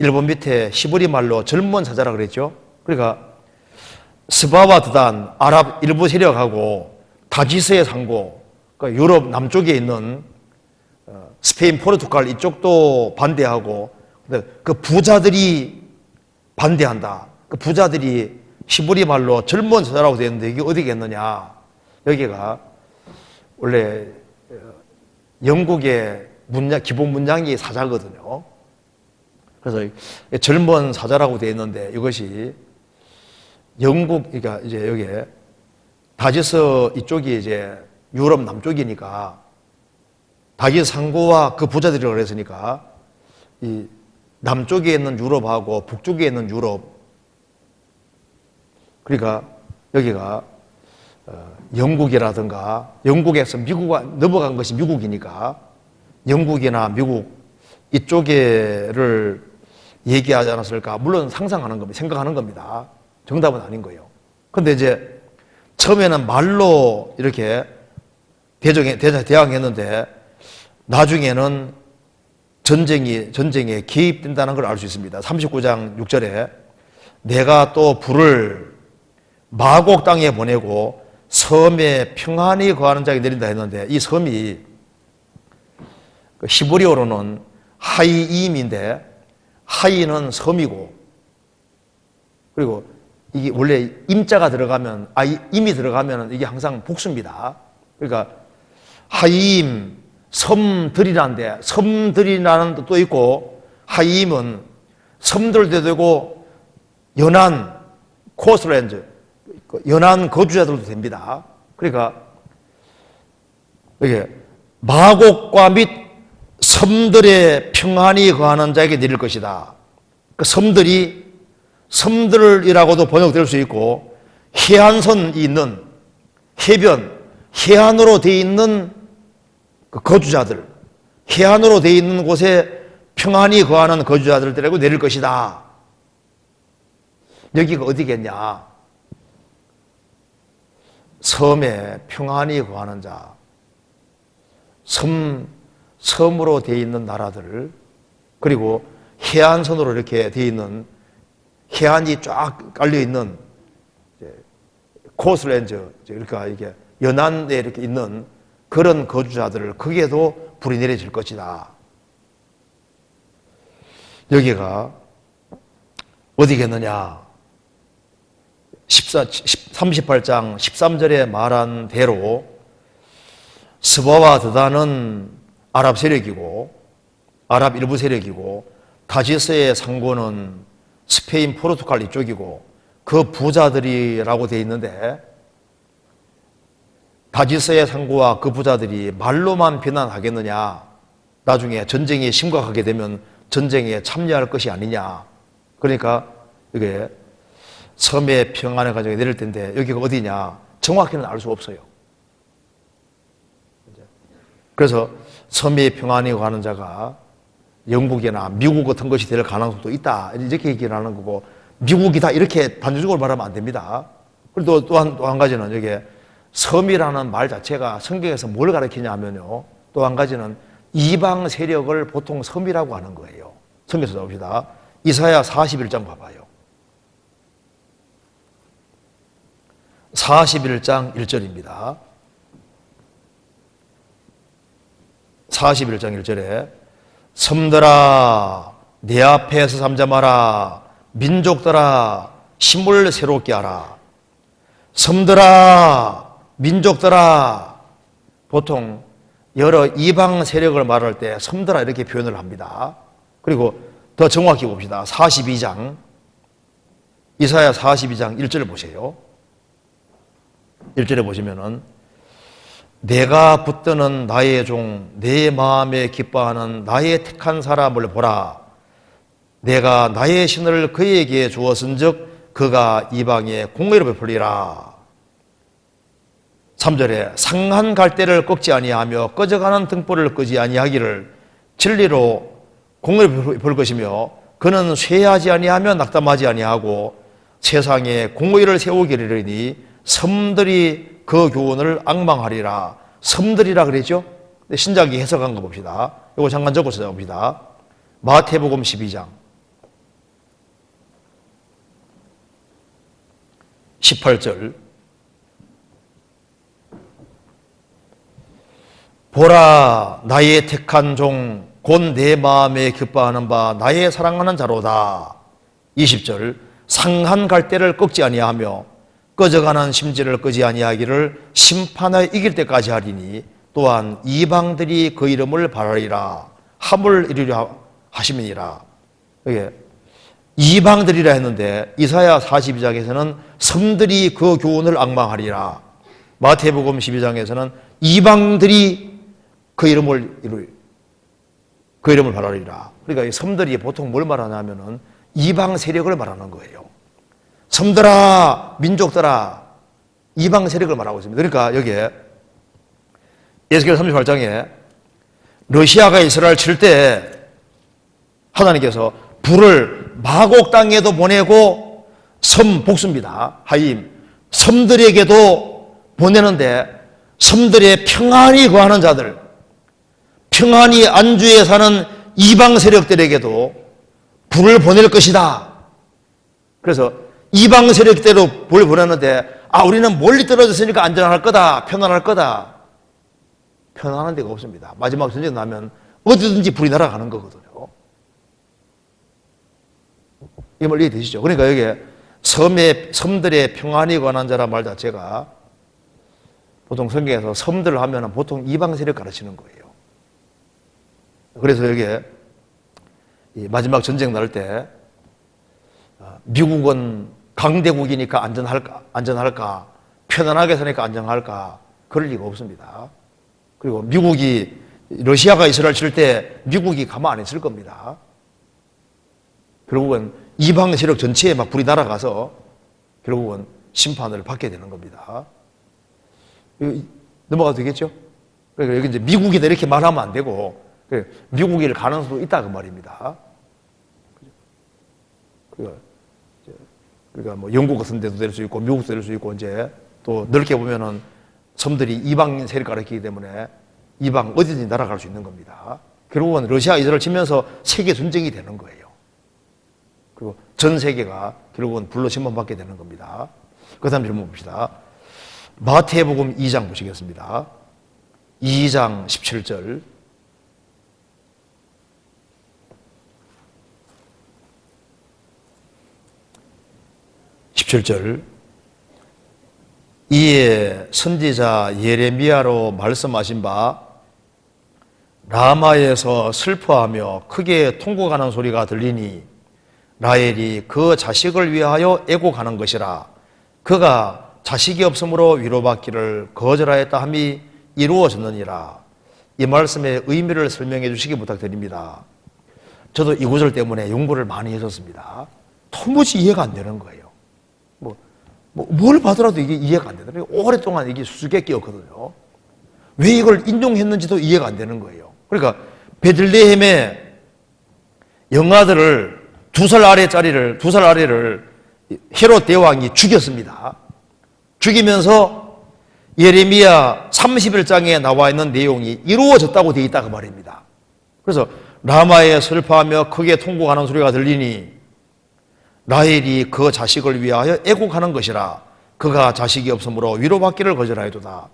일본 밑에 히브리 말로 젊은 사자라 그랬죠. 그러니까 스바와 드단, 아랍 일부 세력하고 다지스의 상고, 그러니까 유럽 남쪽에 있는 스페인, 포르투갈 이쪽도 반대하고, 그 부자들이 반대한다. 그 부자들이 히브리 말로 젊은 사자라고 되어 있는데 이게 어디겠느냐? 여기가 원래 영국의 문장, 기본 문장이 사자거든요. 그래서 젊은 사자라고 되어 있는데 이것이 영국, 그러니까 이제 여기에 다지스 이쪽이 이제 유럽 남쪽이니까 다지스 상고와 그 부자들이라고 그랬으니까 이 남쪽에 있는 유럽하고 북쪽에 있는 유럽, 그러니까 여기가 영국이라든가 영국에서 미국 넘어간 것이 미국이니까 영국이나 미국 이쪽에를 얘기하지 않았을까? 물론 상상하는 겁니다. 생각하는 겁니다. 정답은 아닌 거예요. 근데 이제 처음에는 말로 이렇게 대항했는데 나중에는 전쟁에 개입된다는 걸 알 수 있습니다. 39장 6절에 내가 또 불을 마곡 땅에 보내고 섬에 평안히 거하는 자에게 내린다 했는데 이 섬이 히브리어로는 하이임인데 하이는 섬이고 그리고 이게 원래 임자가 들어가면 임이 들어가면 이게 항상 복수입니다. 그러니까 하이임 섬들이라는데 섬들이라는 뜻도 있고 하이임은 섬들도 되고 연안 코스트랜드 연안 거주자들도 됩니다. 그러니까 이게 마곡과 및 섬들의 평안이 거하는 자에게 내릴 것이다. 그 섬들이라고도 번역될 수 있고 해안선이 있는 해변, 해안으로 되어 있는 그 거주자들, 해안으로 되어 있는 곳에 평안이 거하는 거주자들에게 내릴 것이다. 여기가 어디겠냐? 섬에 평안이 거하는 자, 섬으로 되어 있는 나라들, 그리고 해안선으로 이렇게 되어 있는 해안이 쫙 깔려 있는 코스트랜드, 그러니까 이게 연안에 이렇게 있는 그런 거주자들을 거기에도 불이 내려질 것이다. 여기가 어디겠느냐? 38장 13절에 말한 대로 스바와 드다는 아랍 세력이고 아랍 일부 세력이고 다지스의 상고는 스페인 포르투갈 이쪽이고 그 부자들이라고 되어 있는데 다지스의 상고와 그 부자들이 말로만 비난하겠느냐? 나중에 전쟁이 심각하게 되면 전쟁에 참여할 것이 아니냐? 그러니까 이게 섬의 평안의 가정에 내릴 텐데 여기가 어디냐? 정확히는 알 수 없어요. 그래서 섬의 평안이 가는 자가 영국이나 미국 같은 것이 될 가능성도 있다. 이렇게 얘기를 하는 거고 미국이다 이렇게 단정적으로 말하면 안 됩니다. 그리고 또 한 가지는 여기 섬이라는 말 자체가 성경에서 뭘 가르치냐 하면요. 또 한 가지는 이방 세력을 보통 섬이라고 하는 거예요. 성경에서 봅시다. 이사야 41장 봐봐요. 41장 1절입니다. 41장 1절에 섬들아 내 앞에서 잠잠하라 민족들아 힘을 새롭게 하라. 섬들아 민족들아 보통 여러 이방 세력을 말할 때 섬들아 이렇게 표현을 합니다. 그리고 더 정확히 봅시다. 42장 이사야 42장 1절을 보세요. 1절에 보시면은 내가 붙드는 나의 종 내 마음에 기뻐하는 나의 택한 사람을 보라. 내가 나의 신을 그에게 주었은즉 그가 이방에 공의를 베풀리라. 3절에 상한 갈대를 꺾지 아니하며 꺼져가는 등불을 끄지 아니하기를 진리로 공의를 베풀 것이며 그는 쇠하지 아니하며 낙담하지 아니하고 세상에 공의를 세우기리니 섬들이 그 교훈을 앙망하리라. 섬들이라 그랬죠? 신작이 해석한 거 봅시다. 이거 잠깐 적어서 봅시다. 마태복음 12장 18절 보라 나의 택한 종 곧 내 마음에 기뻐하는 바 나의 사랑하는 자로다. 20절 상한 갈대를 꺾지 아니하며 꺼져가는 심지를 끄지 아니하기를 심판에 이길 때까지 하리니 또한 이방들이 그 이름을 바라리라. 함을 이루려 하심이니라. 이게 이방들이라 했는데 이사야 42장에서는 섬들이 그 교훈을 앙망하리라. 마태복음 12장에서는 이방들이 그 이름을 바라리라. 그러니까 이 섬들이 보통 뭘 말하냐면은 이방 세력을 말하는 거예요. 섬들아, 민족들아, 이방 세력을 말하고 있습니다. 그러니까 여기에 에스겔 38장에 러시아가 이스라엘 칠 때 하나님께서 불을 마곡 땅에도 보내고 섬 복수입니다. 하임. 섬들에게도 보내는데 섬들의 평안히 거하는 자들, 평안히 안주에 사는 이방 세력들에게도 불을 보낼 것이다. 그래서 이방 세력대로 불을 보냈는데 우리는 멀리 떨어졌으니까 안전할 거다, 편안할 거다. 편안한 데가 없습니다. 마지막 전쟁 나면 어디든지 불이 날아가는 거거든요. 이 말 이해되시죠? 그러니까 여기 섬들의 평안이 관한 자란 말 자체가 보통 성경에서 섬들 하면 보통 이방 세력 가르치는 거예요. 그래서 여기 마지막 전쟁 날 때 미국은 강대국이니까 안전할까? 편안하게 사니까 안전할까? 그럴 리가 없습니다. 그리고 미국이 러시아가 이스라엘 칠 때 미국이 가만 안 있을 겁니다. 결국은 이방 세력 전체에 막 불이 날아가서 결국은 심판을 받게 되는 겁니다. 넘어가도 되겠죠? 그러니까 여기 이제 미국이다 이렇게 말하면 안 되고 미국일 가능성도 있다 그 말입니다. 그러니까 뭐 영국 같은 데도 될 수 있고 미국도 될 수 있고 이제 또 넓게 보면은 섬들이 이방 세력 가리키기 때문에 이방 어디든지 날아갈 수 있는 겁니다. 결국은 러시아 이스라엘 치면서 세계 전쟁이 되는 거예요. 그리고 전 세계가 결국은 불로 심판받게 되는 겁니다. 그 다음 질문 봅시다. 마태복음 2장 보시겠습니다. 2장 17절. 17절. 이에 선지자 예레미야로 말씀하신 바 라마에서 슬퍼하며 크게 통곡하는 소리가 들리니 라헬이 그 자식을 위하여 애곡하는 것이라. 그가 자식이 없으므로 위로받기를 거절하였다 함이 이루어졌느니라. 이 말씀의 의미를 설명해 주시기 부탁드립니다. 저도 이 구절 때문에 연구를 많이 했었습니다. 도무지 이해가 안 되는 거예요. 뭘 봐더라도 이게 이해가 안 되더라고요. 오랫동안 이게 수수께끼였거든요. 왜 이걸 인용했는지도 이해가 안 되는 거예요. 그러니까 베들레헴의 영아들을 2살 아래를 헤롯 대왕이 죽였습니다. 죽이면서 예레미야 31장에 나와 있는 내용이 이루어졌다고 되어 있다 그 말입니다. 그래서 라마에 슬퍼하며 크게 통곡하는 소리가 들리니 라헬이 그 자식을 위하여 애곡하는 것이라. 그가 자식이 없으므로 위로받기를 거절하였도다.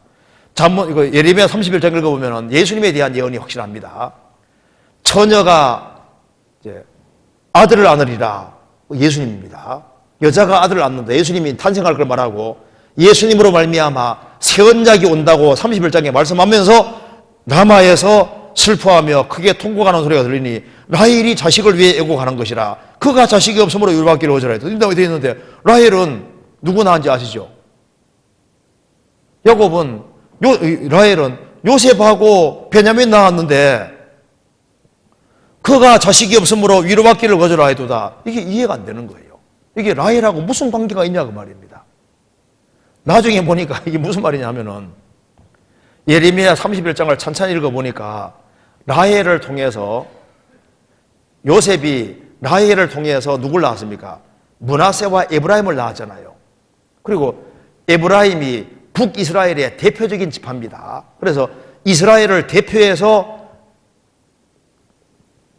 이거 예레미야 31장 읽어보면 예수님에 대한 예언이 확실합니다. 처녀가 이제 아들을 낳으리라. 예수님입니다. 여자가 아들을 낳는다. 예수님이 탄생할 걸 말하고 예수님으로 말미암아 새 언약이 온다고 31장에 말씀하면서 라마에서 슬퍼하며 크게 통곡하는 소리가 들리니 라헬이 자식을 위해 애곡하는 것이라. 그가 자식이 없으므로 위로받기를 거절하였다. 이렇게 되어 있는데 라헬은 누구 낳은지 아시죠? 라헬은 요셉하고 베냐민 낳았는데 그가 자식이 없으므로 위로받기를 거절하였도다. 이게 이해가 안 되는 거예요. 이게 라헬하고 무슨 관계가 있냐 그 말입니다. 나중에 보니까 이게 무슨 말이냐면은 예레미야 31장을 찬찬히 읽어보니까 라헬을 통해서 요셉이 라헬을 통해서 누굴 낳았습니까? 므낫세와 에브라임을 낳았잖아요. 그리고 에브라임이 북이스라엘의 대표적인 지파입니다. 그래서 이스라엘을 대표해서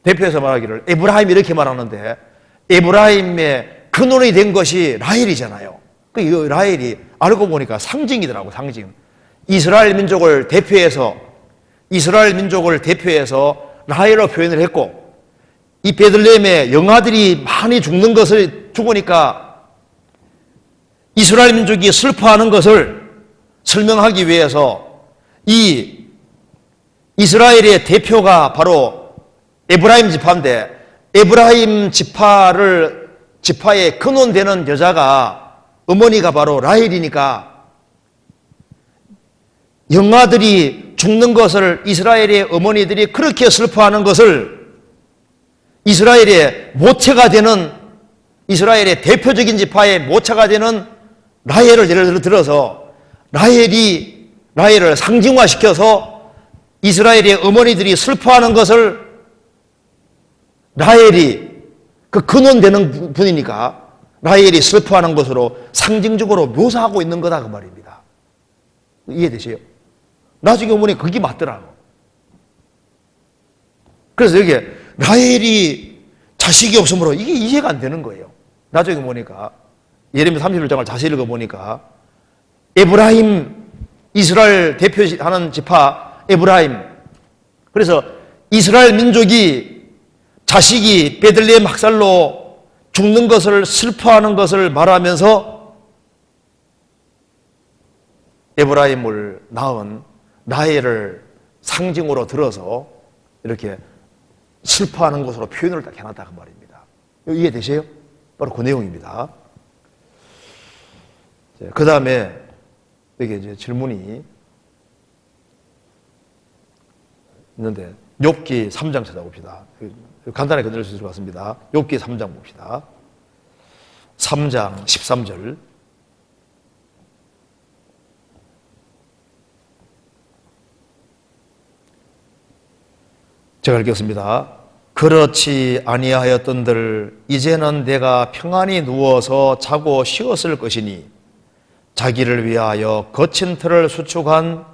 말하기를 에브라임이 이렇게 말하는데 에브라임의 근원이 된 것이 라헬이잖아요. 이 라헬이 알고 보니까 상징이더라고, 상징. 이스라엘 민족을 대표해서 라헬로 표현을 했고 이 베들레헴에 영아들이 많이 죽으니까 이스라엘 민족이 슬퍼하는 것을 설명하기 위해서 이 이스라엘의 대표가 바로 에브라임 지파인데 에브라임 지파의 근원되는 여자가 어머니가 바로 라헬이니까 영아들이 죽는 것을 이스라엘의 어머니들이 그렇게 슬퍼하는 것을 이스라엘의 모체가 되는 이스라엘의 대표적인 지파의 모체가 되는 라헬을 예를 들어서 라헬을 상징화시켜서 이스라엘의 어머니들이 슬퍼하는 것을 라헬이 그 근원되는 분이니까 라헬이 슬퍼하는 것으로 상징적으로 묘사하고 있는 거다 그 말입니다. 이해되세요? 나중에 보니 그게 맞더라고. 그래서 여기에 라헬이 자식이 없으므로 이게 이해가 안 되는 거예요. 나중에 보니까 예레미야 31장을 자세히 읽어보니까 에브라임, 이스라엘 대표하는 지파 에브라임, 그래서 이스라엘 민족이 자식이 베들레헴 학살로 죽는 것을 슬퍼하는 것을 말하면서 에브라임을 낳은 라헬을 상징으로 들어서 이렇게 슬퍼하는 것으로 표현을 딱 해놨다 그 말입니다. 이해되세요? 바로 그 내용입니다. 그 다음에 여기 이제 질문이 있는데 욥기 3장 찾아봅시다. 간단하게 건드릴 수 있을 것 같습니다. 욥기 3장 봅시다. 3장 13절. 제가 읽겠습니다. 그렇지 아니하였던들 이제는 내가 평안히 누워서 자고 쉬었을 것이니 자기를 위하여 거친 틀을 수축한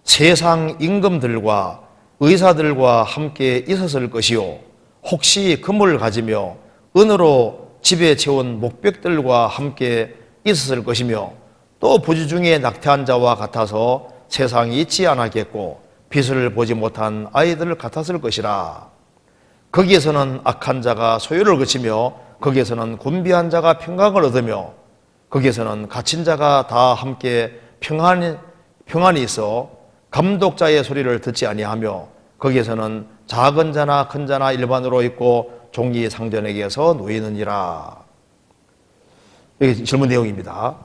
세상 임금들과 의사들과 함께 있었을 것이요 혹시 금을 가지며 은으로 집에 채운 목벽들과 함께 있었을 것이며 또 부지 중에 낙태한 자와 같아서 세상이 잊지 않았겠고 빛을 보지 못한 아이들 같았을 것이라. 거기에서는 악한 자가 소유를 그치며 거기에서는 곤비한 자가 평강을 얻으며 거기에서는 갇힌 자가 다 함께 평안이 있어 감독자의 소리를 듣지 아니하며 거기에서는 작은 자나 큰 자나 일반으로 있고 종이 상전에게서 놓이느니라. 여기 질문 내용입니다.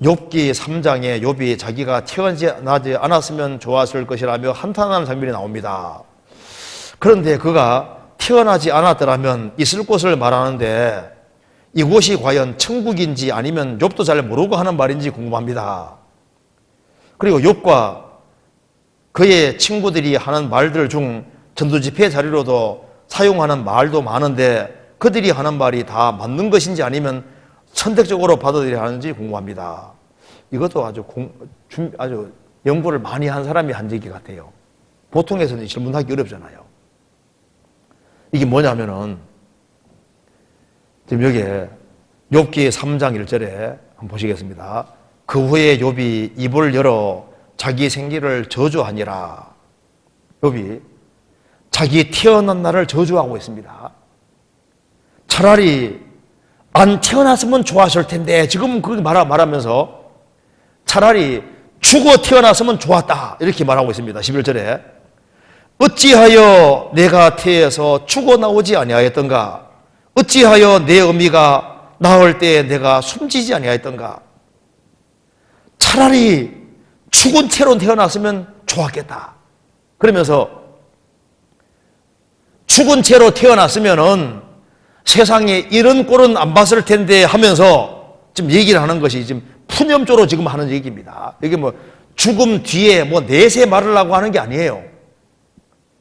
욥기 3장에 욥이 자기가 태어나지 않았으면 좋았을 것이라며 한탄하는 장면이 나옵니다. 그런데 그가 태어나지 않았더라면 있을 곳을 말하는데 이곳이 과연 천국인지 아니면 욥도 잘 모르고 하는 말인지 궁금합니다. 그리고 욥과 그의 친구들이 하는 말들 중 전도집회 자료로도 사용하는 말도 많은데 그들이 하는 말이 다 맞는 것인지 아니면 선택적으로 받아들여야 하는지 궁금합니다. 이것도 아주 연구를 많이 한 사람이 한 얘기 같아요. 보통에서는 질문하기 어렵잖아요. 이게 뭐냐면은 지금 여기에 욥기 3장 1절에 한번 보시겠습니다. 그 후에 욥이 입을 열어 자기 생기를 저주하니라. 욥이 자기 태어난 날을 저주하고 있습니다. 차라리 안 태어났으면 좋았을 텐데 지금 그렇게 말하면서 차라리 죽어 태어났으면 좋았다 이렇게 말하고 있습니다. 11절에 어찌하여 내가 태에서 죽어 나오지 아니하였던가 어찌하여 내 어미가 낳을 때 내가 숨지지 아니하였던가. 차라리 죽은 채로 태어났으면 좋았겠다. 그러면서 죽은 채로 태어났으면은 세상에 이런 꼴은 안 봤을 텐데 하면서 지금 얘기를 하는 것이 지금 푸념조로 지금 하는 얘기입니다. 이게 뭐 죽음 뒤에 뭐 내세 말하려고 하는 게 아니에요.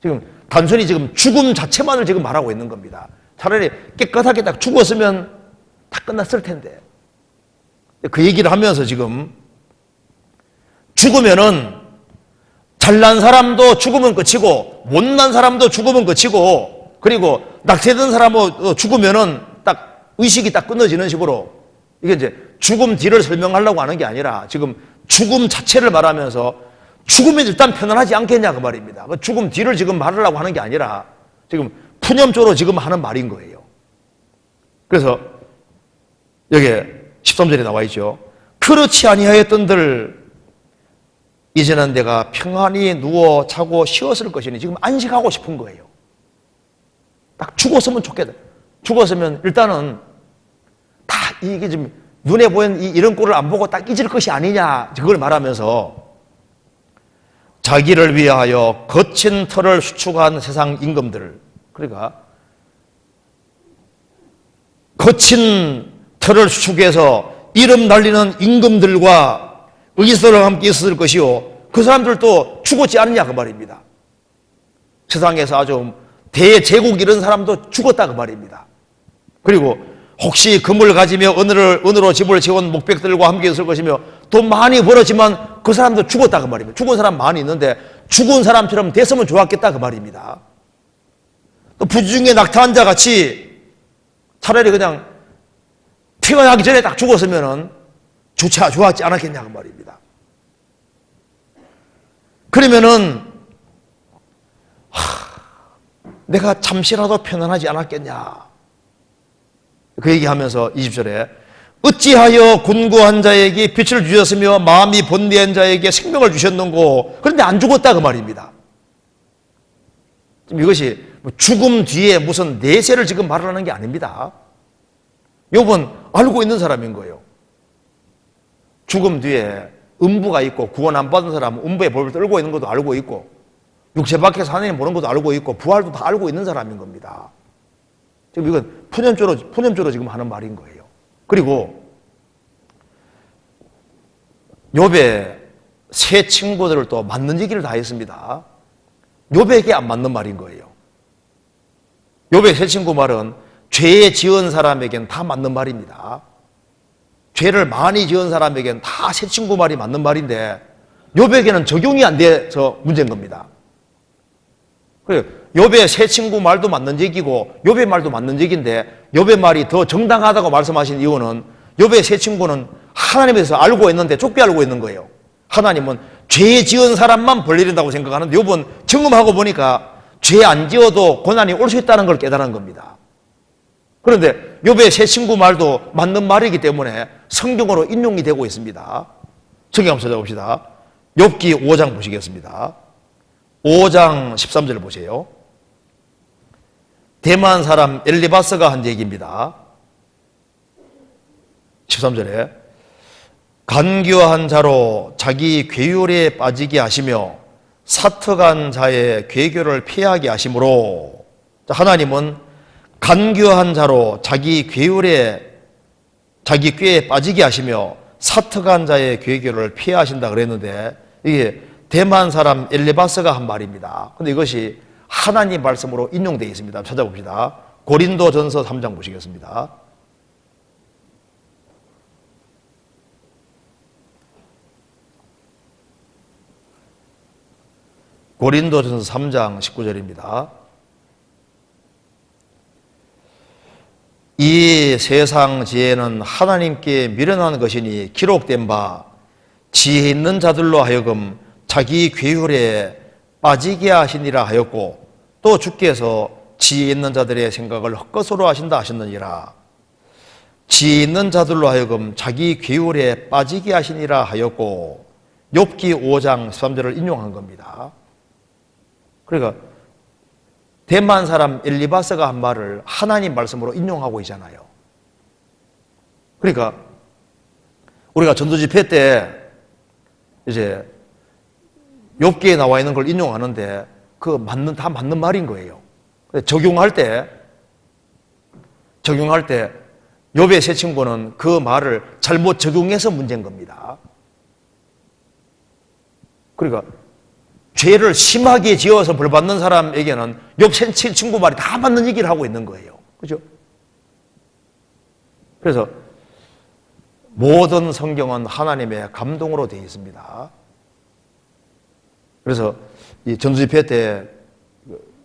지금 단순히 지금 죽음 자체만을 지금 말하고 있는 겁니다. 차라리 깨끗하게 딱 죽었으면 다 끝났을 텐데. 그 얘기를 하면서 지금 죽으면은 잘난 사람도 죽으면 끝이고 못난 사람도 죽으면 끝이고 그리고 낙태된 사람도 죽으면은 딱 의식이 딱 끊어지는 식으로 이게 이제 죽음 뒤를 설명하려고 하는 게 아니라 지금 죽음 자체를 말하면서 죽으면 일단 편안하지 않겠냐 그 말입니다. 그 죽음 뒤를 지금 말하려고 하는 게 아니라 지금 푸념조로 지금 하는 말인 거예요. 그래서 여기에 13절에 나와 있죠. 그렇지 아니하였던들 이제는 내가 평안히 누워 자고 쉬었을 것이니 지금 안식하고 싶은 거예요. 딱 죽었으면 좋겠다. 죽었으면 일단은 다 이게 지금 눈에 보이는 이런 꼴을 안 보고 딱 잊을 것이 아니냐 그걸 말하면서 자기를 위하여 거친 털을 수축한 세상 임금들 그러니까 거친 털을 수축해서 이름 날리는 임금들과 의사들과 함께 있었을 것이요 그 사람들도 죽었지 않느냐 그 말입니다. 세상에서 아주 대제국 이런 사람도 죽었다 그 말입니다. 그리고 혹시 금을 가지며 은으로 집을 지은 목백들과 함께 있을 것이며 돈 많이 벌었지만 그 사람도 죽었다 그 말입니다. 죽은 사람 많이 있는데 죽은 사람처럼 됐으면 좋았겠다 그 말입니다. 또 부주중에 낙타한 자 같이 차라리 그냥 태어나기 전에 딱 죽었으면은 좋았지 않았겠냐 그 말입니다. 그러면은 내가 잠시라도 편안하지 않았겠냐. 그 얘기하면서 20절에 어찌하여 곤고한 자에게 빛을 주셨으며 마음이 번뇌한 자에게 생명을 주셨는고. 그런데 안 죽었다 그 말입니다. 지금 이것이 죽음 뒤에 무슨 내세를 지금 말하는 게 아닙니다. 욥은 알고 있는 사람인 거예요. 죽음 뒤에 음부가 있고 구원 안 받은 사람은 음부의 법을 떨고 있는 것도 알고 있고 육체 밖에서 하나님 보는 것도 알고 있고 부활도 다 알고 있는 사람인 겁니다. 지금 이건 푸념조로 지금 하는 말인 거예요. 그리고 욥의 세 친구들을 또 맞는 얘기를 다 했습니다. 욥에게 안 맞는 말인 거예요. 욥의 세 친구 말은 죄 지은 사람에겐 다 맞는 말입니다. 죄를 많이 지은 사람에겐 다 세 친구 말이 맞는 말인데 욥에게는 적용이 안 돼서 문제인 겁니다. 그래요. 욥의 세 친구 말도 맞는 얘기고 욥의 말도 맞는 얘기인데 욥의 말이 더 정당하다고 말씀하신 이유는 욥의 세 친구는 하나님에서 알고 있는데 좁게 알고 있는 거예요. 하나님은 죄 지은 사람만 벌 내린다고 생각하는데 욥은 경험하고 보니까 죄 안 지어도 고난이 올 수 있다는 걸 깨달은 겁니다. 그런데 욥의 세 친구 말도 맞는 말이기 때문에 성경으로 인용이 되고 있습니다. 성경 한번 찾아봅시다. 욥기 5장 보시겠습니다. 5장 13절 보세요. 대만 사람 엘리바스가 한 얘기입니다. 13절에 간교한 자로 자기 괴율에 빠지게 하시며 사특한 자의 괴교를 피하게 하심으로, 하나님은 간교한 자로 자기 괴율에 자기 꾀에 빠지게 하시며 사특한 자의 괴교를 피하신다 그랬는데 이게 대만 사람 엘리바스가 한 말입니다. 그런데 이것이 하나님 말씀으로 인용되어 있습니다. 찾아봅시다. 고린도전서 3장 보시겠습니다. 고린도전서 3장 19절입니다. 이 세상 지혜는 하나님께 미련한 것이니 기록된 바 지혜 있는 자들로 하여금 자기 괴율에 빠지게 하시니라 하였고 또 주께서 지혜 있는 자들의 생각을 헛것으로 하신다 하셨느니라. 지혜 있는 자들로 하여금 자기 괴율에 빠지게 하시니라 하였고 욥기 5장 13절을 인용한 겁니다. 그러니까 대만 사람 엘리바스가 한 말을 하나님 말씀으로 인용하고 있잖아요. 그러니까 우리가 전도집회 때 이제 욥기에 나와 있는 걸 인용하는데 다 맞는 말인 거예요. 적용할 때 욥의 세 친구는 그 말을 잘못 적용해서 문제인 겁니다. 그러니까 죄를 심하게 지어서 벌받는 사람에게는 욥 세 친구 말이 다 맞는 얘기를 하고 있는 거예요. 그죠? 그래서 모든 성경은 하나님의 감동으로 되어 있습니다. 그래서 이 전도집회 때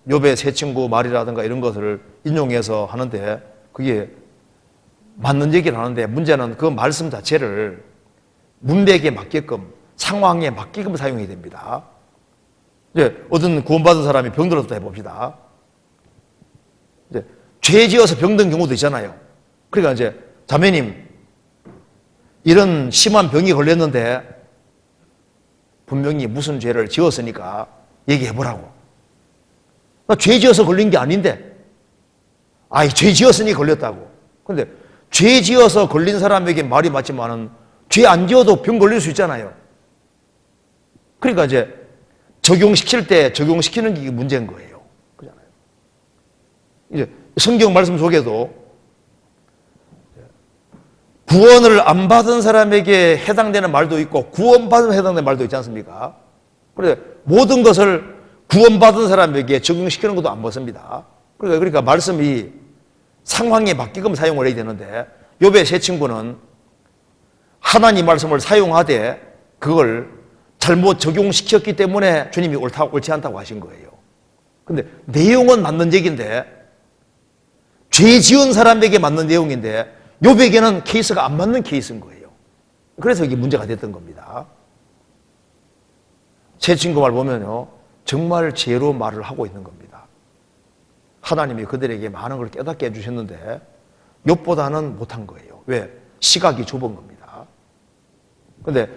욥의 세 친구 말이라든가 이런 것을 인용해서 하는데 그게 맞는 얘기를 하는데 문제는 그 말씀 자체를 문맥에 맞게끔 상황에 맞게끔 사용해야 됩니다. 이제 어떤 구원받은 사람이 병들었다 해봅시다. 이제 죄 지어서 병든 경우도 있잖아요. 그러니까 이제 자매님 이런 심한 병이 걸렸는데 분명히 무슨 죄를 지었으니까 얘기해보라고. 나 죄 지어서 걸린 게 아닌데 죄 지었으니 걸렸다고. 근데 죄 지어서 걸린 사람에게 말이 맞지만은 죄 안 지어도 병 걸릴 수 있잖아요. 그러니까 이제 적용시킬 때 적용시키는 게 문제인 거예요. 그렇잖아요. 이제 성경 말씀 속에도 구원을 안 받은 사람에게 해당되는 말도 있고 구원받은 해당되는 말도 있지 않습니까? 그런데 모든 것을 구원받은 사람에게 적용시키는 것도 안 맞습니다. 그러니까 말씀이 상황에 맞게끔 사용을 해야 되는데 욥의 세 친구는 하나님 말씀을 사용하되 그걸 잘못 적용시켰기 때문에 주님이 옳지 않다고 하신 거예요. 근데 내용은 맞는 얘기인데 죄 지은 사람에게 맞는 내용인데 욥에게는 케이스가 안 맞는 케이스인 거예요. 그래서 이게 문제가 됐던 겁니다. 세 친구 말 보면요, 정말 지혜로운 말을 하고 있는 겁니다. 하나님이 그들에게 많은 걸 깨닫게 해주셨는데 욥보다는 못한 거예요. 왜? 시각이 좁은 겁니다. 근데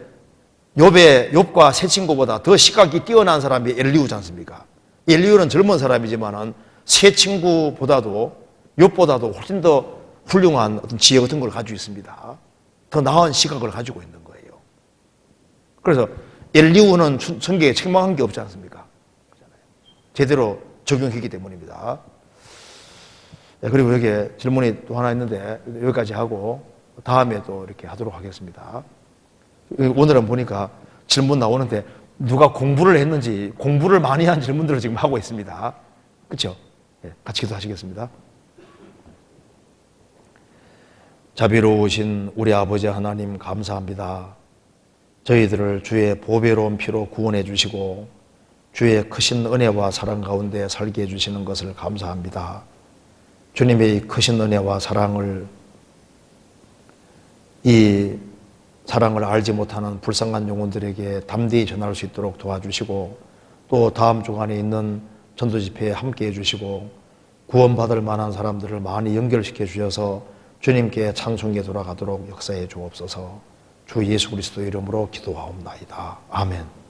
욥과 세 친구보다 더 시각이 뛰어난 사람이 엘리후지 않습니까? 엘리후는 젊은 사람이지만은 세 친구보다도 욥보다도 훨씬 더 훌륭한 어떤 지혜 같은 걸 가지고 있습니다. 더 나은 시각을 가지고 있는 거예요. 그래서 엘리후는 성경에 책망한 게 없지 않습니까? 제대로 적용했기 때문입니다. 그리고 여기에 질문이 또 하나 있는데 여기까지 하고 다음에 또 이렇게 하도록 하겠습니다. 오늘은 보니까 질문 나오는데 누가 공부를 했는지 공부를 많이 한 질문들을 지금 하고 있습니다. 그렇죠? 같이 기도하시겠습니다. 자비로우신 우리 아버지 하나님 감사합니다. 저희들을 주의 보배로운 피로 구원해 주시고 주의 크신 은혜와 사랑 가운데 살게 해주시는 것을 감사합니다. 주님의 크신 은혜와 사랑을 이 사랑을 알지 못하는 불쌍한 영혼들에게 담대히 전할 수 있도록 도와주시고 또 다음 주간에 있는 전도집회에 함께 해주시고 구원받을 만한 사람들을 많이 연결시켜 주셔서 주님께 찬송에 돌아가도록 역사해 주옵소서. 주 예수 그리스도 이름으로 기도하옵나이다. 아멘.